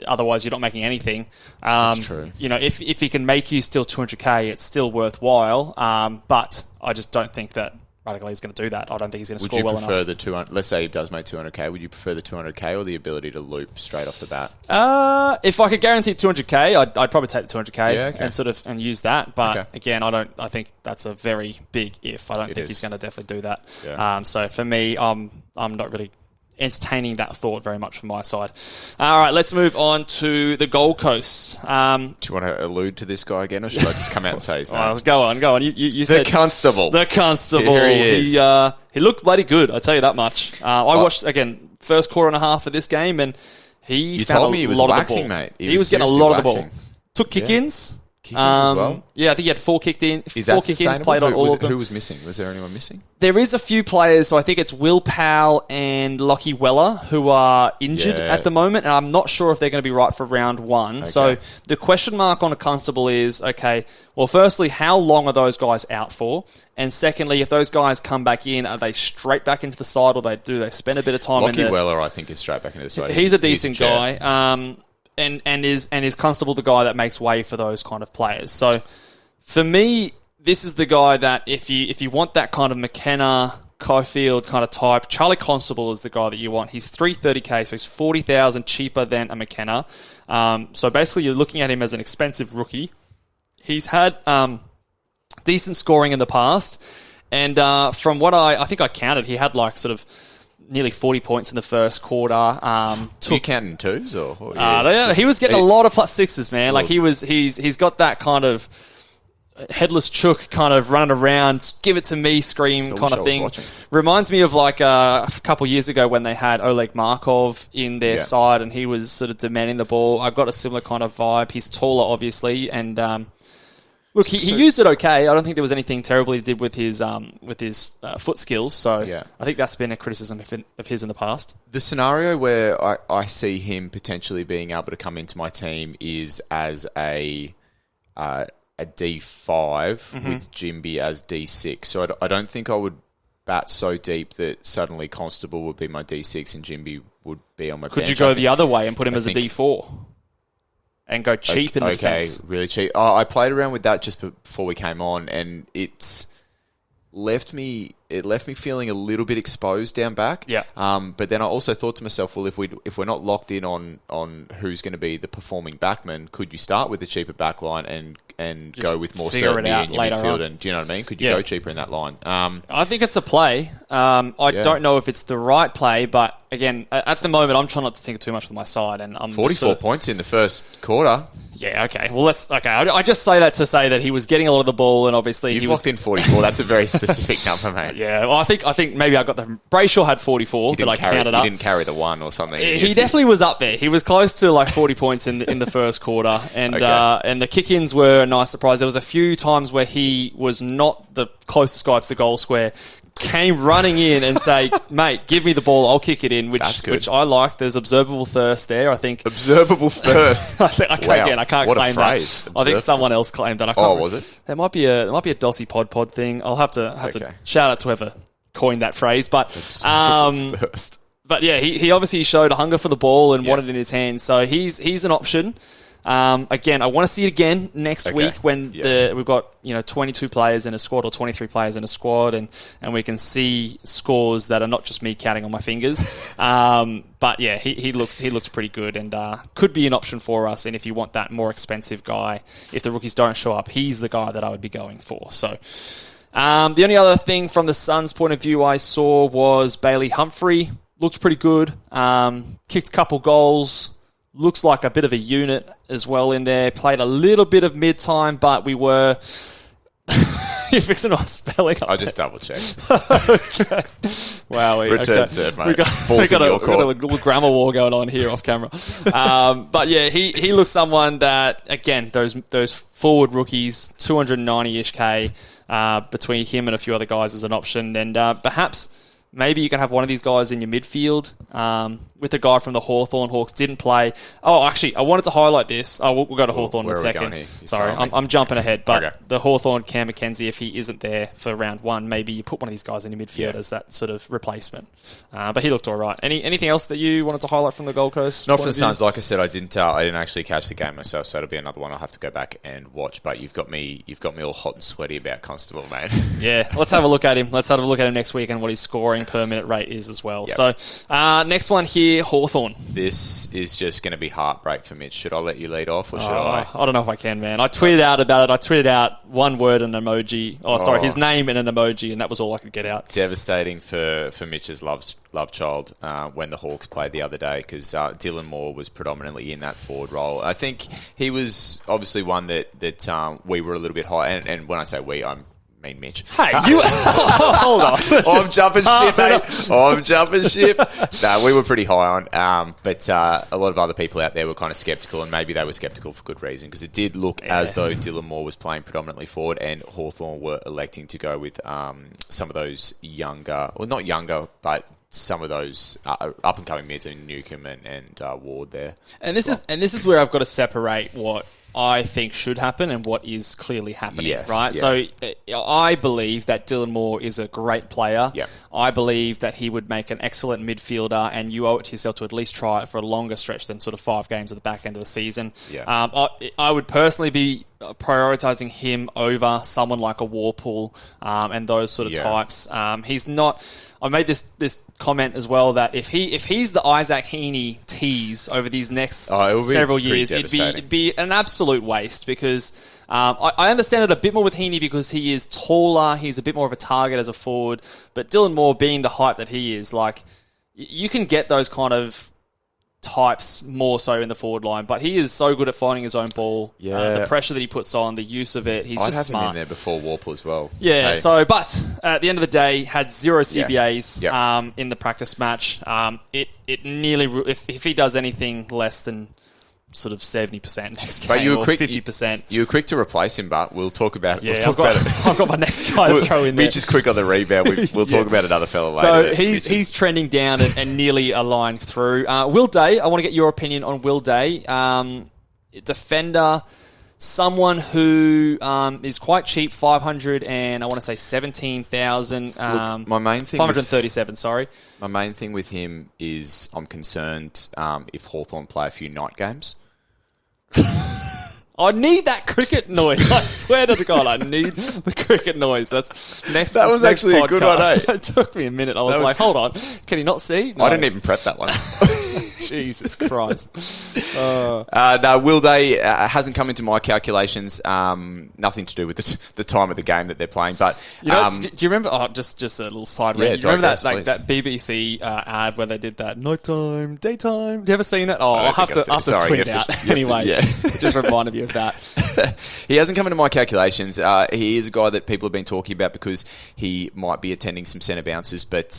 otherwise you're not making anything. That's true. If he can make you still 200k, it's still worthwhile. But I just don't think that Radaglia is going to do that. I don't think he's going to score well enough. Would you prefer the 200? Let's say he does make 200k. Would you prefer the 200k or the ability to loop straight off the bat? If I could guarantee 200k, I'd probably take the 200k and use that. But again, I think that's a very big if. I don't think he's going to definitely do that. Yeah. So for me, I'm not really entertaining that thought very much from my side. All right, let's move on to the Gold Coast. Do you want to allude to this guy again, or should I just come out and say his name? Well, go on. You said the Constable. The Constable. Here he is. He looked bloody good, I tell you that much. I watched, again, first quarter and a half of this game, and he found told me he was lot waxing, of the ball. mate. He was getting a lot of the ball. Took kick-ins. Kick-ins as well? Yeah, I think he had 4 kick-ins. Is that kick-ins played on all of them. Who was missing? Was there anyone missing? There is a few players, so I think it's Will Powell and Lockie Weller who are injured at the moment, and I'm not sure if they're going to be right for round 1. Okay. So the question mark on a Constable is, well, firstly, how long are those guys out for? And secondly, if those guys come back in, are they straight back into the side, or do they spend a bit of time Lockie Weller, I think, is straight back into the side. He's a decent guy. And is Constable the guy that makes way for those kind of players? So for me, this is the guy that if you want that kind of McKenna, Caulfield kind of type, Charlie Constable is the guy that you want. He's 330k, so he's 40,000 cheaper than a McKenna. So basically, you're looking at him as an expensive rookie. He's had decent scoring in the past, and from what I think I counted, he had like sort of nearly 40 points in the first quarter. Are you counting twos or? He was getting a lot of +6s, man. Like he's got that kind of headless chook kind of running around, give it to me, scream kind of thing. Reminds me of like a couple years ago when they had Oleg Markov in their side and he was sort of demanding the ball. I got a similar kind of vibe. He's taller, obviously, and look, he used it okay. I don't think there was anything terrible he did with his foot skills. So I think that's been a criticism of his in the past. The scenario where I see him potentially being able to come into my team is as a D5 with Jimby as D6. So I don't think I would bat so deep that suddenly Constable would be my D6 and Jimby would be on my bench. Could you go the other way and put him as a D4? And go cheap in the defense? Okay, really cheap. I played around with that just before we came on, and it left me feeling a little bit exposed down back. Yeah. But then I also thought to myself, well, if we're not locked in on who's going to be the performing backman, could you start with the cheaper back line and go with more certainty in your midfield? And do you know what I mean? Could you go cheaper in that line? I think it's a play. I don't know if it's the right play, but again, at the moment, I'm trying not to think too much with my side, and I'm 44 points in the first quarter. Yeah, okay. Well, I just say that to say that he was getting a lot of the ball, and obviously he was locked in 44. That's a very specific number, mate. Yeah, well, I think maybe I got the Brayshaw had 44 that I counted up. He didn't carry the one or something. He definitely was up there. He was close to like 40 points in the first quarter, and and the kick-ins were a nice surprise. There was a few times where he was not the closest guy to the goal square. Came running in and say, mate, give me the ball, I'll kick it in, which I like. There's observable thirst there, I think. Observable thirst? I can't what claim a phrase. that. I think someone else claimed that. Was it? There might be a Dossie Pod thing. I'll have to shout out to whoever coined that phrase. But thirst. But yeah, he obviously showed a hunger for the ball and wanted it in his hands. So he's an option. Again, I want to see it again next week when we've got 22 players in a squad or 23 players in a squad, and we can see scores that are not just me counting on my fingers. But yeah, he looks pretty good and could be an option for us. And if you want that more expensive guy, if the rookies don't show up, he's the guy that I would be going for. So the only other thing from the Suns' point of view I saw was Bailey Humphrey looked pretty good. Kicked a couple goals. Looks like a bit of a unit as well in there. Played a little bit of mid-time, but we were... You're fixing our spelling up. I just double-checked. Okay. Wow. Return serve, mate. We got a little grammar war going on here off camera. But yeah, he looks someone that, again, those forward rookies, 290-ish K between him and a few other guys as an option. And perhaps... maybe you can have one of these guys in your midfield. With the guy from the Hawthorn Hawks, didn't play. Oh, actually, I wanted to highlight this. We'll go to Hawthorn in a second. Sorry, I'm jumping ahead. But the Hawthorn Cam McKenzie, if he isn't there for round one, maybe you put one of these guys in your midfield as that sort of replacement. But he looked all right. Anything else that you wanted to highlight from the Gold Coast? Not for the Suns. Like I said, I didn't actually catch the game myself, so it'll be another one I'll have to go back and watch. But you've got me all hot and sweaty about Constable, mate. Yeah, let's have a look at him. Let's have a look at him next week and what his scoring per minute rate is as well. Yep. So next one here, Hawthorn. This is just going to be heartbreak for Mitch. Should I let you lead off or should I? I don't know if I can, man. I tweeted out about it. I tweeted out one word and an emoji. His name and an emoji, and that was all I could get out. Devastating for Mitch's love child when the Hawks played the other day because Dylan Moore was predominantly in that forward role. I think he was obviously one that we were a little bit high, and when I say we, I mean Mitch. Hey, you... hold on. I'm jumping ship, mate. I'm jumping ship. No, we were pretty high on, but a lot of other people out there were kind of sceptical, and maybe they were sceptical for good reason, because it did look as though Dylan Moore was playing predominantly forward, and Hawthorn were electing to go with some of those younger, well, not younger, but some of those up-and-coming mids in Newcomb and Ward there. And this is where I've got to separate what I think should happen and what is clearly happening, right? Yeah. So I believe that Dylan Moore is a great player. Yeah. I believe that he would make an excellent midfielder, and you owe it to yourself to at least try it for a longer stretch than sort of 5 games at the back end of the season. Yeah. I would personally be prioritising him over someone like a Warpool and those sort of types. He's not... I made this comment as well that if he's the Isaac Heaney tease over these next several years, it'd be an absolute waste, because I understand it a bit more with Heaney because he is taller, he's a bit more of a target as a forward, but Dylan Moore being the height that he is, like, you can get those kind of types more so in the forward line, but he is so good at finding his own ball. Yeah. The pressure that he puts on, the use of it, he's I'd just have smart. him in there before Warple as well. Yeah, Hey. so, but at the end of the day, had 0 CBAs Yeah. in the practice match. It nearly, if he does anything less than sort of 70% next game, But you were or quick, 50%. You were quick to replace him, but we'll talk about it. Yeah, We'll talk about it. I've got my next guy to throw in there. Mitch is quick on the rebound. We'll talk about another fella later. So he's trending down and nearly a line through. Will Day, I want to get your opinion on Will Day. Defender, someone who is quite cheap, 500 and I want to say 17,000. My main thing 537, sorry. My main thing with him is I'm concerned if Hawthorn play a few night games. I need that cricket noise. I swear to God, I need the cricket noise. That's next. That was next actually a good one, podcast. eh? It took me a minute. I was like, hold on, can he not see? No. I didn't even prep that one. Jesus Christ. No, Will Day hasn't come into my calculations. Nothing to do with the time of the game that they're playing. But do you remember? Oh, just a little side rant. Do you remember digress, that BBC ad where they did that nighttime, daytime? Have you ever seen that? Oh, I'll have to tweet it out anyway. It just reminded me of that. He hasn't come into my calculations. He is a guy that people have been talking about because he might be attending some centre bounces. But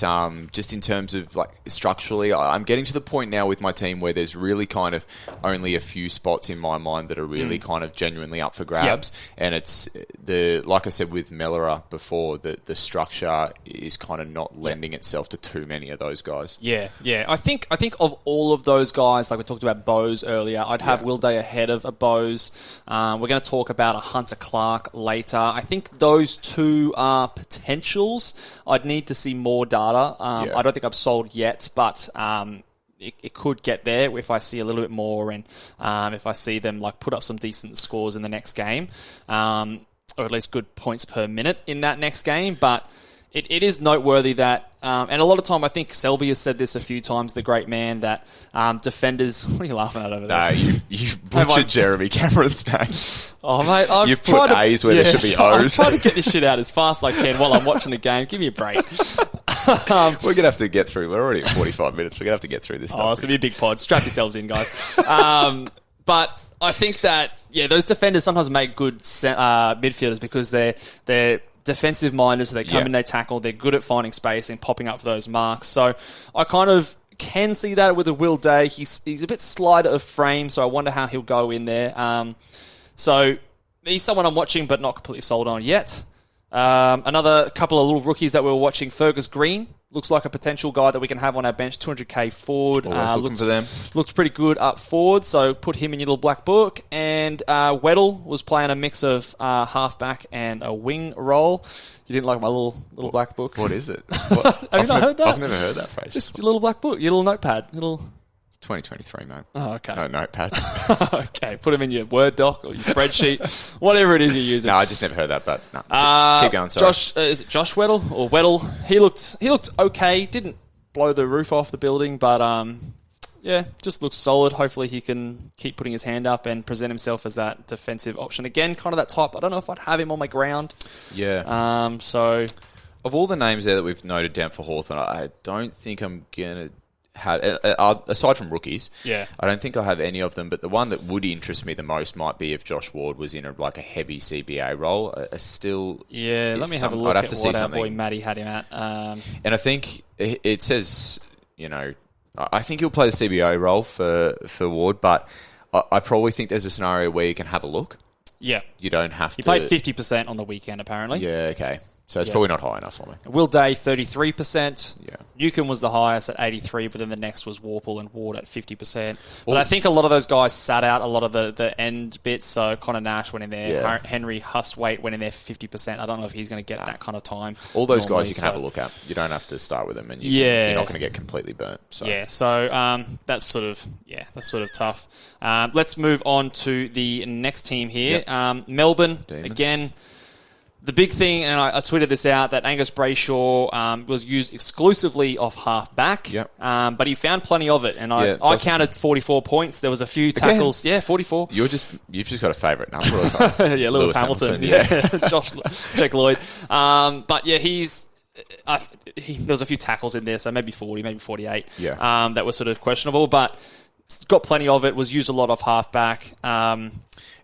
just in terms of like structurally, I'm getting to the point now with my team where there's really kind of only a few spots in my mind that are really kind of genuinely up for grabs. Yep. And it's like I said with Mellera before, the structure is kind of not lending itself to too many of those guys. Yeah. I think of all of those guys, like we talked about Bose earlier, I'd have Will Day ahead of a Bose. We're going to talk about a Hunter Clark later. I think those two are potentials. I'd need to see more data. I don't think I've sold yet, but it could get there if I see a little bit more and if I see them like put up some decent scores in the next game, or at least good points per minute in that next game. But it is noteworthy that, and a lot of time I think Selby has said this a few times, the great man, that defenders... What are you laughing at over there? No, you butchered Jeremy Cameron's name. Oh, mate, You've put A's where there should be O's. I'm trying to get this shit out as fast as I can while I'm watching the game. Give me a break. We're going to have to get through. We're already at 45 minutes. We're going to have to get through this stuff. Oh, it's going to be a big pod. Strap yourselves in, guys. But I think that, those defenders sometimes make good midfielders because they're defensive minded, so they come in, they tackle, they're good at finding space and popping up for those marks. So I kind of can see that with a Will Day. He's a bit slighter of frame, so I wonder how he'll go in there. So he's someone I'm watching but not completely sold on yet. Another couple of little rookies that we were watching, Fergus Green. Looks like a potential guy that we can have on our bench, 200k forward. Looking for them. Looks pretty good up forward, so put him in your little black book. And Weddle was playing a mix of halfback and a wing role. You didn't like my little black book? What is it? Have you not heard that? I've never heard that phrase. Just your little black book, your little notepad. 2023, mate. Oh, okay. No notepads. Okay, put them in your Word doc or your spreadsheet, whatever it is you're using. No, I just never heard that, but no, keep going, sorry. Is it Josh Weddle or Weddle? He looked okay. Didn't blow the roof off the building, but just looks solid. Hopefully he can keep putting his hand up and present himself as that defensive option. Again, kind of that type. I don't know if I'd have him on my ground. Yeah. So, of all the names there that we've noted down for Hawthorn, I don't think I'm going to have, aside from rookies, I don't think I have any of them, but the one that would interest me the most might be if Josh Ward was in a heavy CBA role. Let me have a look at what our boy Matty had him at. And I think it says, I think he'll play the CBA role for Ward, but I probably think there's a scenario where you can have a look. Yeah. You don't have to... He played 50% on the weekend, apparently. Yeah, okay. So it's probably not high enough for me. Will Day, 33%. Yeah. Newcombe was the highest at 83%, but then the next was Warple and Ward at 50%. But I think a lot of those guys sat out a lot of the end bits, so Connor Nash went in there. Yeah. Henry Hustwaite went in there for 50%. I don't know if he's going to get that kind of time. All those guys you can have a look at. You don't have to start with them, and you're not going to get completely burnt. So. Yeah, so that's sort of tough. Let's move on to the next team here. Yep. Melbourne, Demons. Again... The big thing, and I tweeted this out, that Angus Brayshaw was used exclusively off half-back, but he found plenty of it, and I counted 44 points. There was a few tackles. Again, 44. You've just got a favourite number or something. Lewis Hamilton. Yeah, Jack Lloyd. But yeah, he's there was a few tackles in there, so maybe 40, maybe 48 Yeah. that were sort of questionable, but got plenty of it, was used a lot off halfback.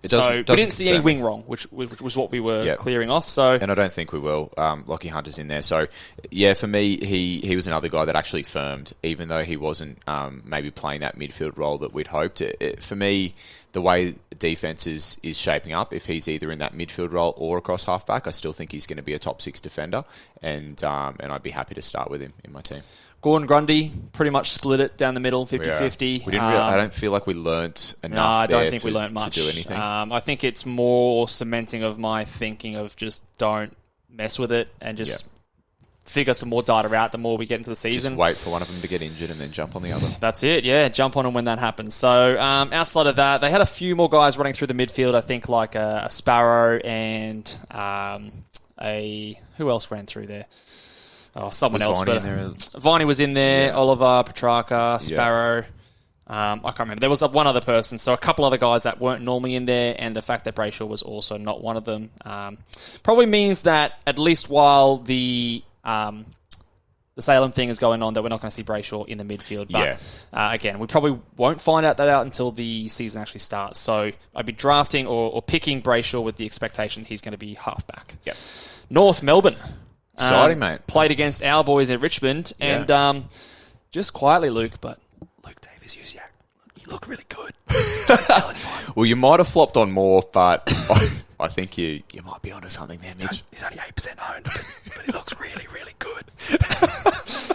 We didn't see any wing wrong, which was what we were clearing off. So, and I don't think we will. Lockie Hunter's in there. So, yeah, for me, he was another guy that actually firmed, even though he wasn't maybe playing that midfield role that we'd hoped. For me, the way defence is shaping up, if he's either in that midfield role or across halfback, I still think he's going to be a top 6 defender, and I'd be happy to start with him in my team. Gordon Grundy pretty much split it down the middle, 50-50. I don't feel like we learnt enough. No, I don't think we learnt much to do anything. I think it's more cementing of my thinking of just don't mess with it and just figure some more data out the more we get into the season. Just wait for one of them to get injured and then jump on the other. That's it, yeah. Jump on them when that happens. So outside of that, they had a few more guys running through the midfield, I think like a Sparrow and who else ran through there? Oh, someone else. Viney was in there. Oliver, Petrarca, Sparrow. I can't remember. There was one other person, so a couple other guys that weren't normally in there, and the fact that Brayshaw was also not one of them probably means that at least while the Salem thing is going on, that we're not going to see Brayshaw in the midfield. But again, we probably won't find out until the season actually starts. So I'd be drafting or picking Brayshaw with the expectation he's going to be halfback. Yep. North Melbourne. Exciting, mate. Played against our boys at Richmond. And just quietly, Luke Davis, you look really good. Well, you might have flopped on more, but I think you might be onto something there, Mitch. He's only 8% owned, but he looks really, really good.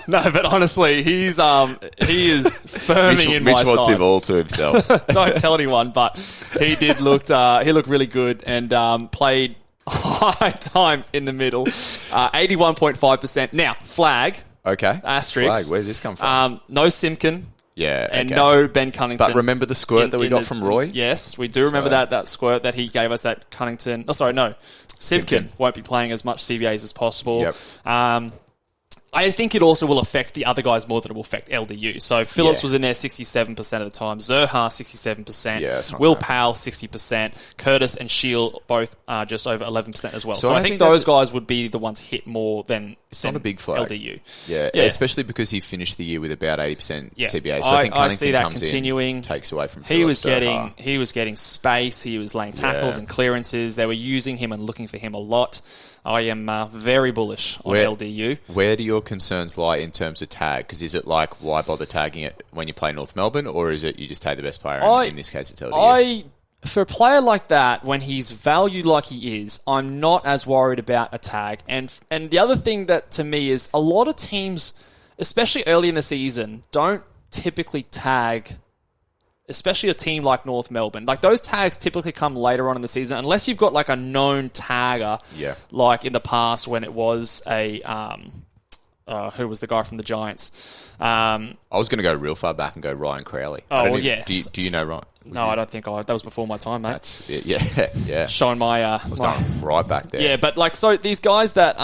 No, but honestly, he is firming in my side. Mitch wants him all to himself. Don't tell anyone, but he did look really good and played high time in the middle, 81.5%. Now, flag. Okay. Asterisk. Flag, where's this come from? No Simpkin. Yeah. And no Ben Cunnington. But remember the squirt that we got from Roy? Yes, we do remember that squirt that he gave us, that Cunnington. Oh, sorry, no. Simpkin won't be playing as much CBAs as possible. Yep. I think it also will affect the other guys more than it will affect LDU. So Phillips was in there 67% of the time. Zerha, 67%. Yeah, Will Powell, 60%. Curtis and Shield both just over 11% as well. So I think those guys would be the ones hit more than not a big flag. LDU. Yeah, especially because he finished the year with about 80% CBA. So I think Cunnington I see that comes continuing. Takes away from Phillips. He was getting space. He was laying tackles and clearances. They were using him and looking for him a lot. I am very bullish on LDU. Where do your concerns lie in terms of tag? Because is it like, why bother tagging it when you play North Melbourne, or is it you just take the best player, in this case it's LDU? For a player like that, when he's valued like he is, I'm not as worried about a tag. And the other thing that to me is a lot of teams, especially early in the season, don't typically tag, especially a team like North Melbourne. Like, those tags typically come later on in the season, unless you've got like a known tagger, like in the past when it was a who was the guy from the Giants? I was going to go real far back and go Ryan Crowley. Oh, yeah. Do you know Ryan? No, I don't think that was before my time, mate. That's it. Yeah. Showing my going right back there. Yeah, but like, so these guys that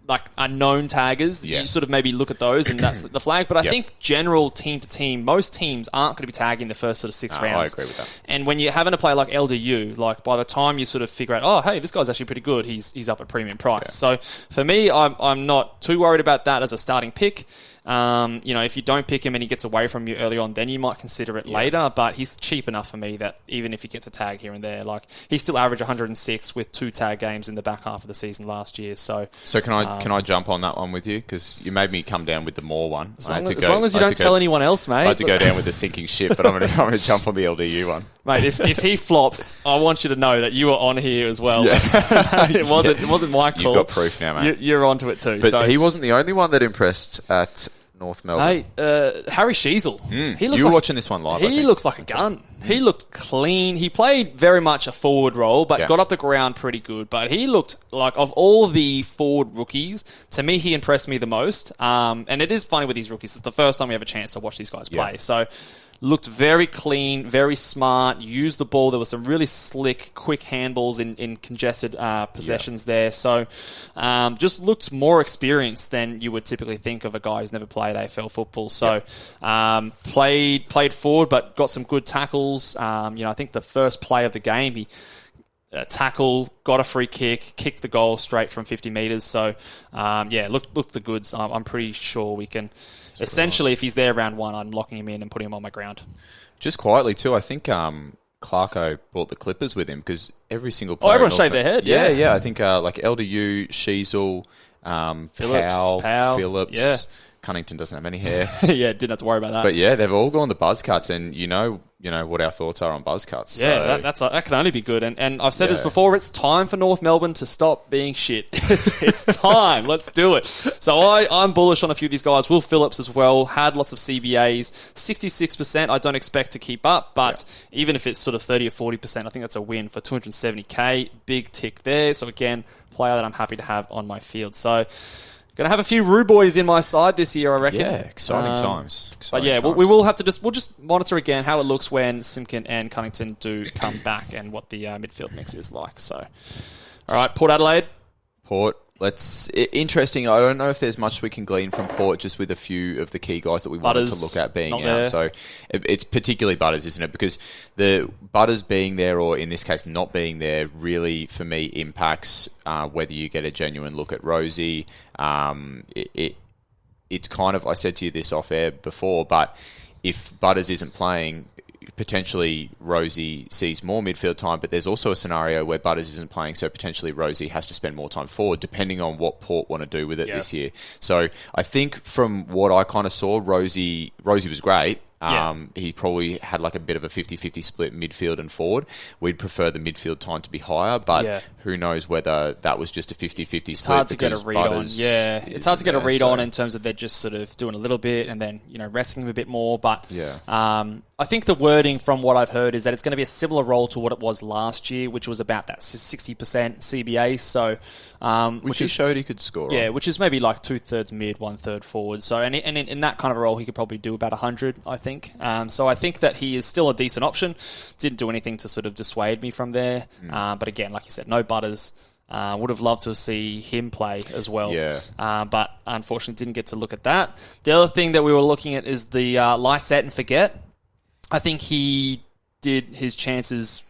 like are known taggers, you sort of maybe look at those and that's the flag. But I think general team to team, most teams aren't going to be tagging the first sort of 6 rounds. I agree with that. And when you're having to play like LDU, like by the time you sort of figure out, oh, hey, this guy's actually pretty good, he's up at premium price. Yeah. So for me, I'm not too worried about that as a starting pick. If you don't pick him and he gets away from you early on, then you might consider it later. But he's cheap enough for me that even if he gets a tag here and there, like, he still averaged 106 with 2 tag games in the back half of the season last year. So can I jump on that one with you? Because you made me come down with the Moore one. As long as you don't tell anyone else, mate. I had to go down with the sinking ship, but I'm going to jump on the LDU one. Mate, if he flops, I want you to know that you were on here as well. Yeah. It wasn't my call. You've got proof now, mate. You're onto it too. But he wasn't the only one that impressed at North Melbourne. Hey, Harry Sheasel. You were watching this one live. He looks like a gun. He looked clean. He played very much a forward role, but got up the ground pretty good. But he looked like, of all the forward rookies, to me, he impressed me the most. And it is funny with these rookies. It's the first time we have a chance to watch these guys play. So, looked very clean, very smart, used the ball. There were some really slick, quick handballs in congested possessions there. So, just looked more experienced than you would typically think of a guy who's never played AFL football. So, played forward, but got some good tackles. I think the first play of the game, he tackle, got a free kick, kicked the goal straight from 50 metres. So, look the goods. I'm pretty sure we can... Essentially, if he's there round 1, I'm locking him in and putting him on my ground. Just quietly, too, I think Clarko brought the Clippers with him because every single player... Oh, everyone shaved their head, yeah. Yeah, I think like LDU, Sheasel, Powell, Phillips... Yeah. Cunnington doesn't have any hair. Yeah, didn't have to worry about that. But yeah, they've all gone the buzz cuts, and you know what our thoughts are on buzz cuts. Yeah, so. that can only be good. And I've said this before, it's time for North Melbourne to stop being shit. It's time. Let's do it. So I'm bullish on a few of these guys. Will Phillips as well, had lots of CBAs. 66% I don't expect to keep up, but even if it's sort of 30 or 40%, I think that's a win for 270k. Big tick there. So again, player that I'm happy to have on my field. So... Going to have a few Roo boys in my side this year, I reckon. Yeah, exciting times. We will have to we'll just monitor again how it looks when Simpkin and Cunnington do come back and what the midfield mix is like. So, all right, Port Adelaide. Port. Interesting. I don't know if there's much we can glean from Port just with a few of the key guys that we wanted to look at being out. There. So it's particularly Butters, isn't it? Because the Butters being there, or in this case not being there, really for me impacts whether you get a genuine look at Rosie. It's kind of, I said to you this off air before, but if Butters isn't playing, potentially Rosie sees more midfield time, but there's also a scenario where Butters isn't playing, so potentially Rosie has to spend more time forward, depending on what Port want to do with it this year. So I think from what I kind of saw, Rosie was great. He probably had like a bit of a 50-50 split midfield and forward. We'd prefer the midfield time to be higher, but who knows whether that was just a 50-50 split. It's hard to get a read on. Yeah, it's hard to get a read on in terms of they're just sort of doing a little bit and then, resting him a bit more. But I think the wording from what I've heard is that it's going to be a similar role to what it was last year, which was about that 60% CBA. So, which he showed he could score. Yeah, which is maybe like 2/3 mid, 1/3 forward. So, and in that kind of a role, he could probably do about 100, I think. So I think that he is still a decent option. Didn't do anything to sort of dissuade me from there. But again, like you said, no Butters. Would have loved to see him play as well. Yeah. But unfortunately didn't get to look at that. The other thing that we were looking at is the lie, set and forget. I think he did his chances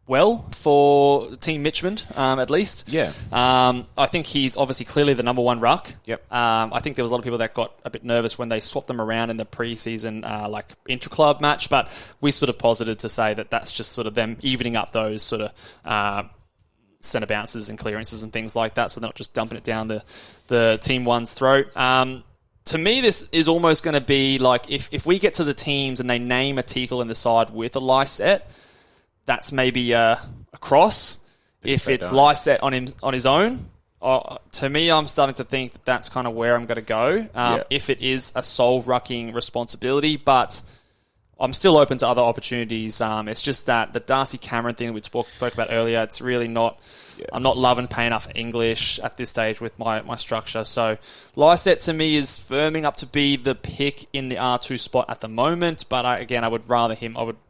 well for Team Richmond, at least. Yeah. I think he's obviously clearly the number one ruck. Yep. I think there was a lot of people that got a bit nervous when they swapped them around in the pre-season intra-club match, but we sort of posited to say that that's just sort of them evening up those sort of centre bounces and clearances and things like that, so they're not just dumping it down the Team 1's throat. To me, this is almost going to be like if we get to the teams and they name a tackle in the side with a lie set, that's maybe a cross. If it's lie set on his own, to me, I'm starting to think that that's kind of where I'm going to go. If it is a sole rucking responsibility, but I'm still open to other opportunities. It's just that the Darcy Cameron thing we spoke about earlier, it's really not... I'm not loving paying enough for at this stage with my structure. So Lyset to me is firming up to be the pick in the R2 spot at the moment. But I would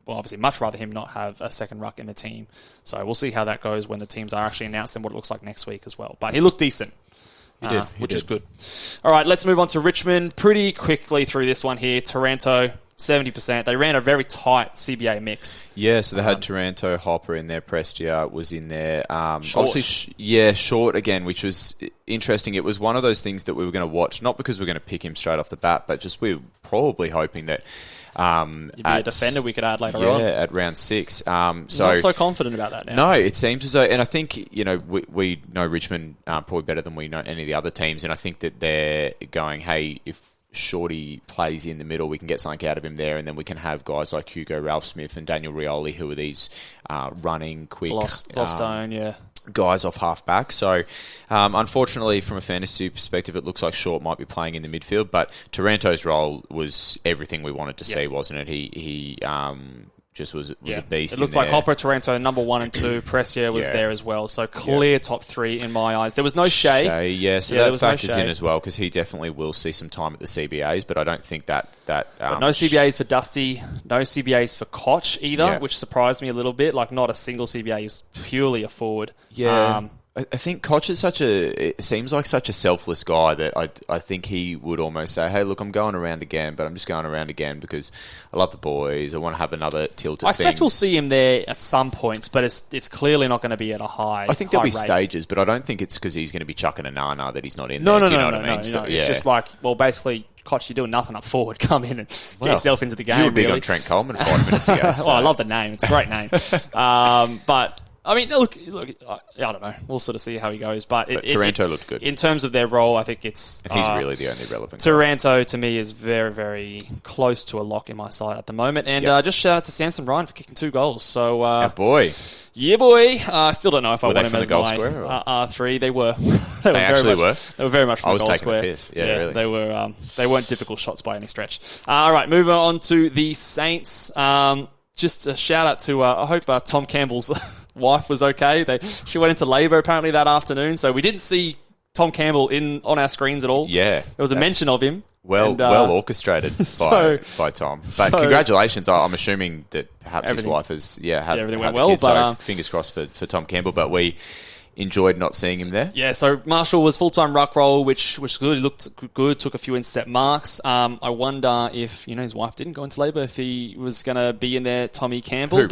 obviously much rather him not have a second ruck in the team. So we'll see how that goes when the teams are actually announced and what it looks like next week as well. But he looked decent. Which is good. All right, let's move on to Richmond. Pretty quickly through this one here. Taranto, 70%. They ran a very tight CBA mix. Yeah, so they had Taranto, Hopper in there, Prestia was in there. Short. Obviously, Short again, which was interesting. It was one of those things that we were going to watch, not because we're going to pick him straight off the bat, but just we were probably hoping that... You'd be a defender we could add later on. Yeah, at round 6. Not so confident about that now. No, it seems as though... And I think, we know Richmond probably better than we know any of the other teams, and I think that they're going, hey, if Shorty plays in the middle, we can get something out of him there, and then we can have guys like Hugo Ralph Smith and Daniel Rioli, who are these running, quick... Flostone, guys off half-back. So, unfortunately, from a fantasy perspective, it looks like Short might be playing in the midfield, but Taranto's role was everything we wanted to see, wasn't it? He just was a beast. It looks like Hopper, Taranto, number 1 and 2. Prestia was there as well. So clear top 3 in my eyes. There was no Shea. So that factors in as well, because he definitely will see some time at the CBAs, but I don't think that but no CBAs for Dusty, no CBAs for Koch either, which surprised me a little bit. Like, not a single CBA. He was purely a forward. I think Koch is it seems like such a selfless guy that I think he would almost say, hey, look, I'm going around again, but I'm just going around again because I love the boys. I want to have another tilt at I expect things. we'll see him there at some points, but it's clearly not going to be at a high. I think there'll be rate. Stages, but I don't think it's because he's going to be chucking a nana that he's not in No, there. no, Do you no, know no, what I mean? no. So, It's just like, well, basically, Koch, you're doing nothing up forward. Come in and get yourself into the game. You were big really. on Trent Coleman 5 minutes ago. So. Well, I love the name. It's a great name. But I mean, look. I don't know. We'll sort of see how he goes. But Taranto looked good in terms of their role. I think it's he's really the only relevant. Taranto to me is very, very close to a lock in my side at the moment. And just shout out to Samson Ryan for kicking 2 goals. So, boy. Yeah, boy. I still don't know if I Were want they him from as the goal my square, or? R3. They were. They actually were? They were very much from I the was goal taking square. a piss. Yeah, really. They were. They weren't difficult shots by any stretch. All right, moving on to the Saints. Just a shout out to. I hope Tom Campbell's wife was okay. She went into labour apparently that afternoon, so we didn't see Tom Campbell on our screens at all. Yeah, there was a mention of him. Well orchestrated by Tom. But congratulations. I'm assuming that perhaps his wife has everything went had well. Kids, but so fingers crossed for Tom Campbell. But we enjoyed not seeing him there. Yeah, so Marshall was full-time ruck role, which was good. He looked good, took a few intercept marks. I wonder if, his wife didn't go into labour, if he was going to be in there, Tommy Campbell.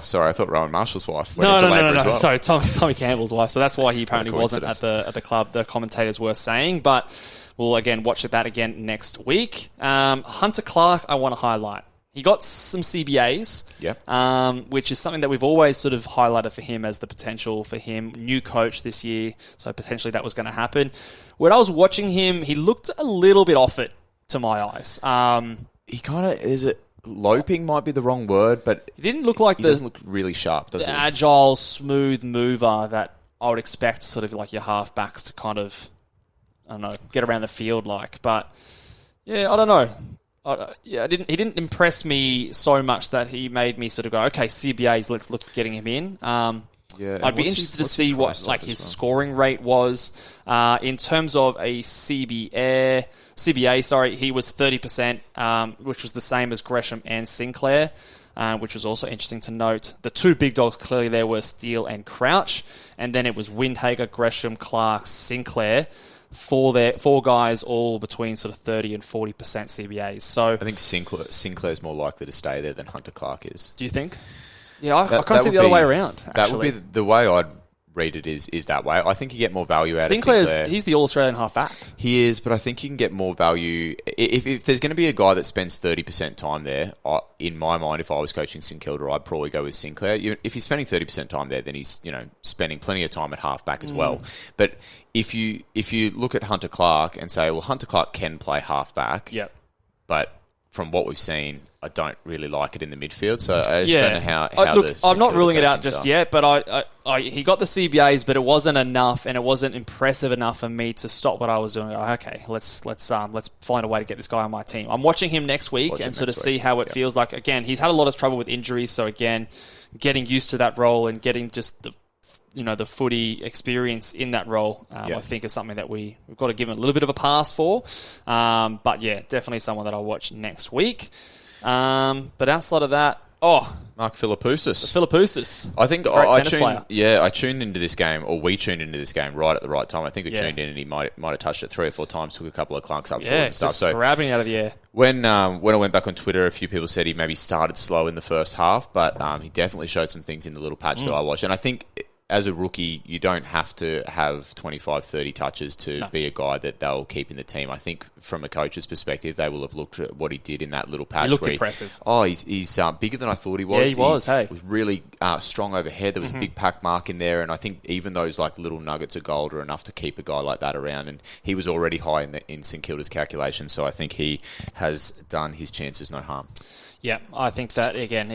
Sorry, I thought Rowan Marshall's wife went into labour as well. Sorry, Tommy Campbell's wife. So that's why he apparently wasn't at the club, the commentators were saying. But we'll, again, watch that again next week. Hunter Clark, I want to highlight. He got some CBAs, which is something that we've always sort of highlighted for him as the potential for him. New coach this year, so potentially that was going to happen. When I was watching him, he looked a little bit off it to my eyes. He kind of loping might be the wrong word, but he didn't look like he doesn't look really sharp, does he? Agile, smooth mover that I would expect sort of like your halfbacks to kind of, I don't know, get around the field like. But yeah, I don't know. He didn't impress me so much that he made me sort of go, okay, CBAs, let's look at getting him in. I'd be interested to see what his scoring rate was. In terms of a CBA, he was 30%, which was the same as Gresham and Sinclair, which was also interesting to note. The 2 big dogs clearly there were Steele and Crouch, and then it was Windhager, Gresham, Clark, Sinclair. 4 guys all between sort of 30 and 40% CBAs. So I think Sinclair's more likely to stay there than Hunter Clark is. Do you think? Yeah, I kind of see the other way around, actually. That would be the way I'd read it is that way. I think you get more value out of Sinclair. He's the All-Australian half-back. He is, but I think you can get more value. If there's going to be a guy that spends 30% time there, in my mind, if I was coaching St Kilda, I'd probably go with Sinclair. If he's spending 30% time there, then he's spending plenty of time at half-back as well. But if you look at Hunter Clark and say, well, Hunter Clark can play half-back, but from what we've seen, I don't really like it in the midfield, so I just don't know how I'm not ruling it out just yet, but he got the CBAs, but it wasn't enough, and it wasn't impressive enough for me to stop what I was doing. Okay, let's find a way to get this guy on my team. I'm watching him next week and sort of see how it feels like. Again, he's had a lot of trouble with injuries, so again, getting used to that role and getting just the footy experience in that role, I think is something that we've got to give him a little bit of a pass for. But yeah, definitely someone that I'll watch next week. But outside of that, Mark Philippoussis. I think I tuned into this game, or we tuned into this game right at the right time. I think we tuned in and he might have touched it 3 or 4 times, took a couple of clunks up forward and stuff. So grabbing out of the air. When I went back on Twitter, a few people said he maybe started slow in the first half, but he definitely showed some things in the little patch that I watched. And I think as a rookie, you don't have to have 25, 30 touches to be a guy that they'll keep in the team. I think from a coach's perspective, they will have looked at what he did in that little patch. He looked impressive. He's bigger than I thought he was. Yeah, he was, He was really strong overhead. There was a big pack mark in there, and I think even those like little nuggets of gold are enough to keep a guy like that around, and he was already high in St Kilda's calculation, so I think he has done his chances no harm. Yeah, I think that, again,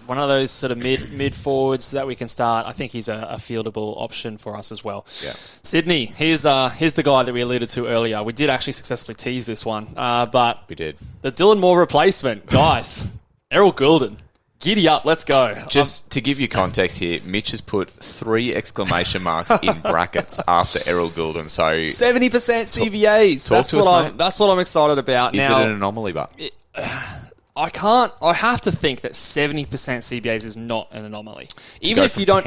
one of those sort of mid forwards that we can start. I think he's a fieldable option for us as well. Yeah. Sydney, here's the guy that we alluded to earlier. We did actually successfully tease this one, but we did. The Dylan Moore replacement, guys. Errol Goulden, giddy up, let's go. Just to give you context here, Mitch has put 3 exclamation marks in brackets after Errol Goulden. So 70% CBAs. That's what I'm excited about. Is it an anomaly, but? I have to think that 70% CBAs is not an anomaly. Even if you don't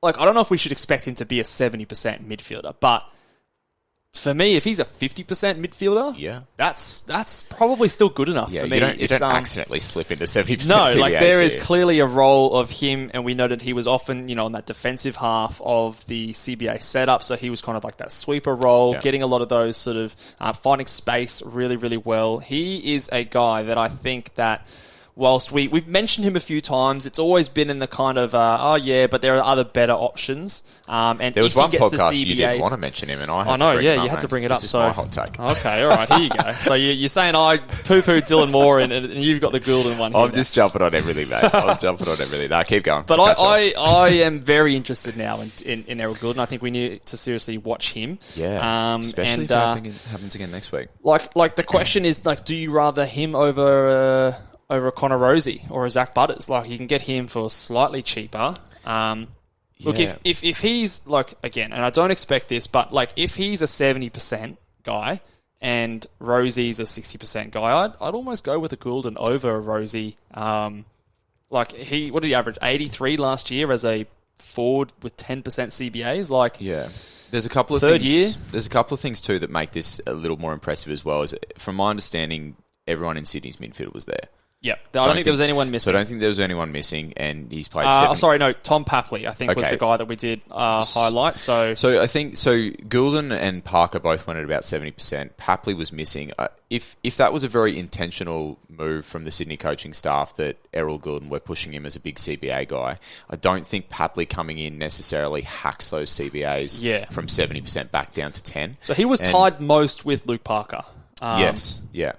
I don't know if we should expect him to be a 70% midfielder, but for me, if he's a 50% midfielder, that's probably still good enough for me. You don't accidentally slip into 70%. No, CBAs, there is clearly a role of him, and we know that he was often, on that defensive half of the CBA setup, so he was kind of like that sweeper role, getting a lot of those sort of finding space really, really well. He is a guy that I think that whilst we've mentioned him a few times, it's always been in the kind of, but there are other better options. And there was one podcast CBAs, you didn't want to mention him, and I had you had to bring it up. This is my hot take. Okay, all right, here you go. So you're saying I poo-poo Dylan Moore, and you've got the Goulden one here. I'm just jumping on everything, mate. Nah, keep going. But I am very interested now in Errol Goulden. I think we need to seriously watch him. Yeah, especially if it happens again next week. Like the question is, do you rather him over a Connor Rosie or a Zach Butters? You can get him for slightly cheaper. Look, if he's, again, and I don't expect this, but, if he's a 70% guy and Rosie's a 60% guy, I'd almost go with a Goulden over a Rosie. What did he average? 83 last year as a forward with 10% CBAs? There's a couple of things. There's a couple of things, too, that make this a little more impressive as well. From my understanding, everyone in Sydney's midfield was there. Yeah, I don't think there was anyone missing. So I don't think there was anyone missing, and he's played Tom Papley, I think, was the guy that we did highlight. So I think Goulden and Parker both went at about 70%. Papley was missing. If that was a very intentional move from the Sydney coaching staff that Errol Goulden were pushing him as a big CBA guy, I don't think Papley coming in necessarily hacks those CBAs from 70% back down to 10. So he was tied most with Luke Parker. Yes, yeah.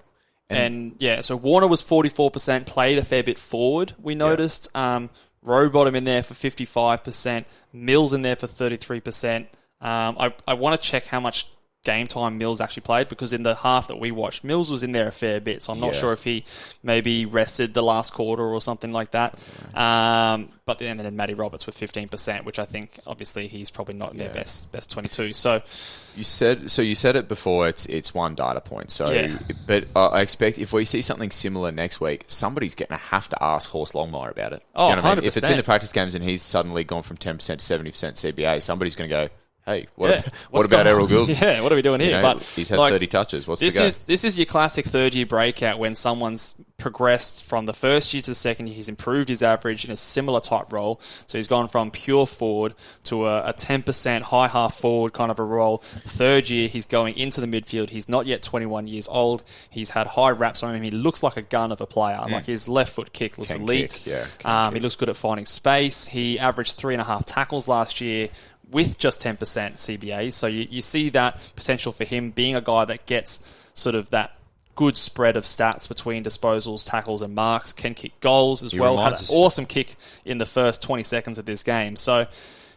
So Warner was 44%, played a fair bit forward, we noticed. Rowbottom in there for 55%, Mills in there for 33%. I want to check how much game time Mills actually played, because in the half that we watched, Mills was in there a fair bit, so I'm not sure if he maybe rested the last quarter or something like that. But then Matty Roberts with 15%, which I think obviously he's probably not in their best 22. So you said it before. It's one data point. But I expect if we see something similar next week, somebody's going to have to ask Horst Longmire about it. Oh, 100%. If it's in the practice games and he's suddenly gone from 10% to 70% CBA, somebody's going to go, hey, what about Errol Goulden? Yeah, what are we doing here? But he's had 30 touches. What's the go? This is your classic third-year breakout when someone's progressed from the first year to the second year. He's improved his average in a similar type role. So he's gone from pure forward to a 10% high half forward kind of a role. Third year, he's going into the midfield. He's not yet 21 years old. He's had high reps on him. He looks like a gun of a player. His left foot kick looks elite. He looks good at finding space. He averaged 3.5 tackles last year with just 10% CBAs. So you see that potential for him being a guy that gets sort of that good spread of stats between disposals, tackles, and marks, can kick goals as well. Had an awesome kick in the first 20 seconds of this game. So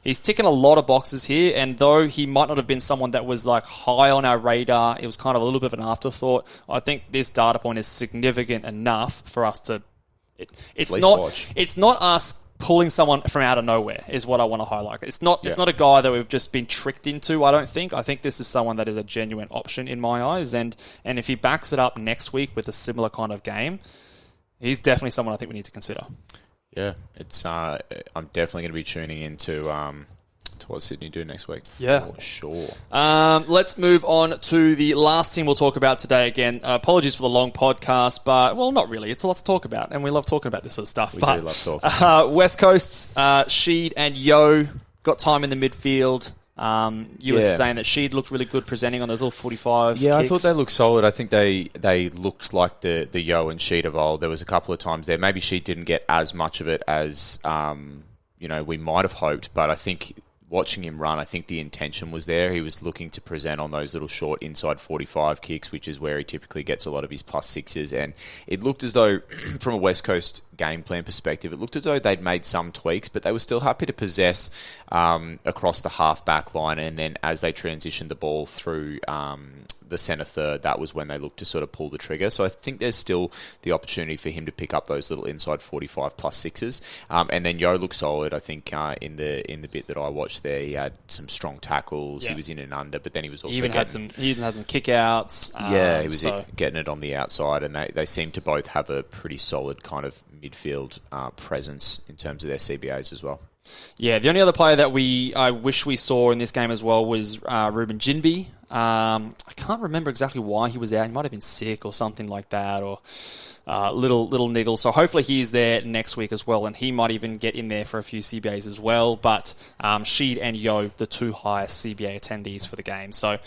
he's ticking a lot of boxes here, and though he might not have been someone that was high on our radar, it was kind of a little bit of an afterthought, I think this data point is significant enough for us to... It's not us pulling someone from out of nowhere is what I want to highlight. It's not a guy that we've just been tricked into, I don't think. I think this is someone that is a genuine option in my eyes, and if he backs it up next week with a similar kind of game, he's definitely someone I think we need to consider. Yeah, it's I'm definitely going to be tuning into what Sydney do next week. Yeah. For sure. Let's move on to the last team we'll talk about today. Again, apologies for the long podcast, but, well, not really. It's a lot to talk about, and we love talking about this sort of stuff. We do love talking. West Coast, Sheed and Yo got time in the midfield. You were saying that Sheed looked really good presenting on those little 45 kicks. I thought they looked solid. I think they looked like the Yo and Sheed of old. There was a couple of times there. Maybe Sheed didn't get as much of it as we might have hoped, but I think watching him run, I think the intention was there. He was looking to present on those little short inside 45 kicks, which is where he typically gets a lot of his plus sixes. And it looked as though, from a West Coast game plan perspective, it looked as though they'd made some tweaks, but they were still happy to possess across the half-back line. And then as they transitioned the ball through the centre third, that was when they looked to sort of pull the trigger. So I think there's still the opportunity for him to pick up those little inside 45 plus sixes. And then Yo looked solid. I think in the bit that I watched there, he had some strong tackles. Yeah. He was in and under, but then he was also he even had some kick outs. He was getting it on the outside, and they seem to both have a pretty solid kind of midfield presence in terms of their CBAs as well. Yeah, the only other player that I wish we saw in this game as well was Ruben Jinby. I can't remember exactly why he was out. He might have been sick or something like that, or little niggle. So hopefully he's there next week as well, and he might even get in there for a few CBAs as well. But Sheed and Yo, the two highest CBA attendees for the game. So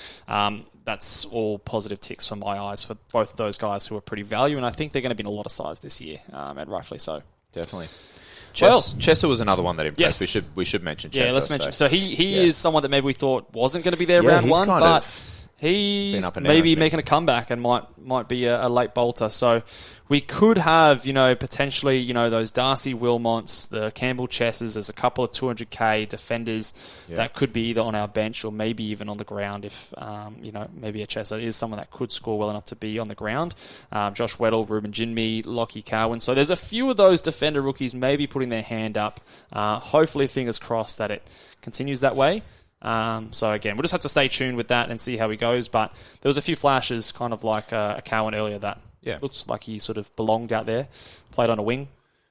that's all positive ticks from my eyes for both of those guys who are pretty value, and I think they're going to be in a lot of size this year, and rightfully so. Definitely. Well, Chesser was another one that impressed. Yes. We should mention Chesser. Yeah, let's mention. So he is someone that maybe we thought wasn't going to be there Yeah, round he's one, kind but of he's been up and down, maybe hasn't he? making a comeback and might be a late bolter. So we could have, potentially, those Darcy Wilmots, the Campbell Chesses. There's a couple of 200k defenders that could be either on our bench or maybe even on the ground if, maybe a Chesser is someone that could score well enough to be on the ground. Josh Weddle, Ruben Jinmi, Lockie Cowan. So there's a few of those defender rookies maybe putting their hand up. Hopefully, fingers crossed that it continues that way. So again, we'll just have to stay tuned with that and see how he goes. But there was a few flashes, kind of like a Cowan earlier, that looks like he sort of belonged out there, played on a wing.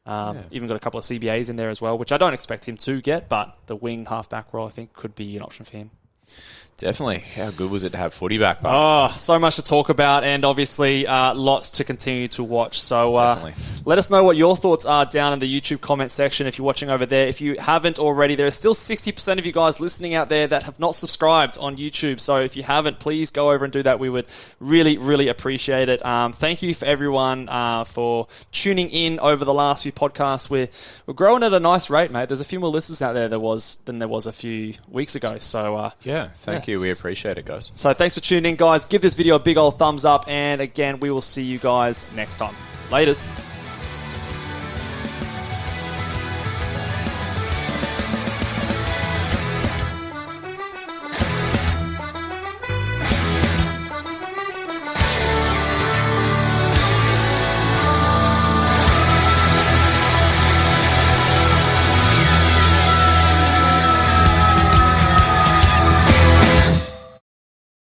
Even got a couple of CBAs in there as well, which I don't expect him to get, but the wing halfback role I think could be an option for him. Definitely. How good was it to have footy back? Oh, so much to talk about, and obviously lots to continue to watch. So let us know what your thoughts are down in the YouTube comment section if you're watching over there. If you haven't already, there are still 60% of you guys listening out there that have not subscribed on YouTube. So if you haven't, please go over and do that. We would really, really appreciate it. Thank you for everyone for tuning in over the last few podcasts. We're growing at a nice rate, mate. There's a few more listeners out there than there was a few weeks ago. So thank you. We appreciate it, guys. So thanks for tuning in, guys. Give this video a big old thumbs up, and again, we will see you guys next time. Laters.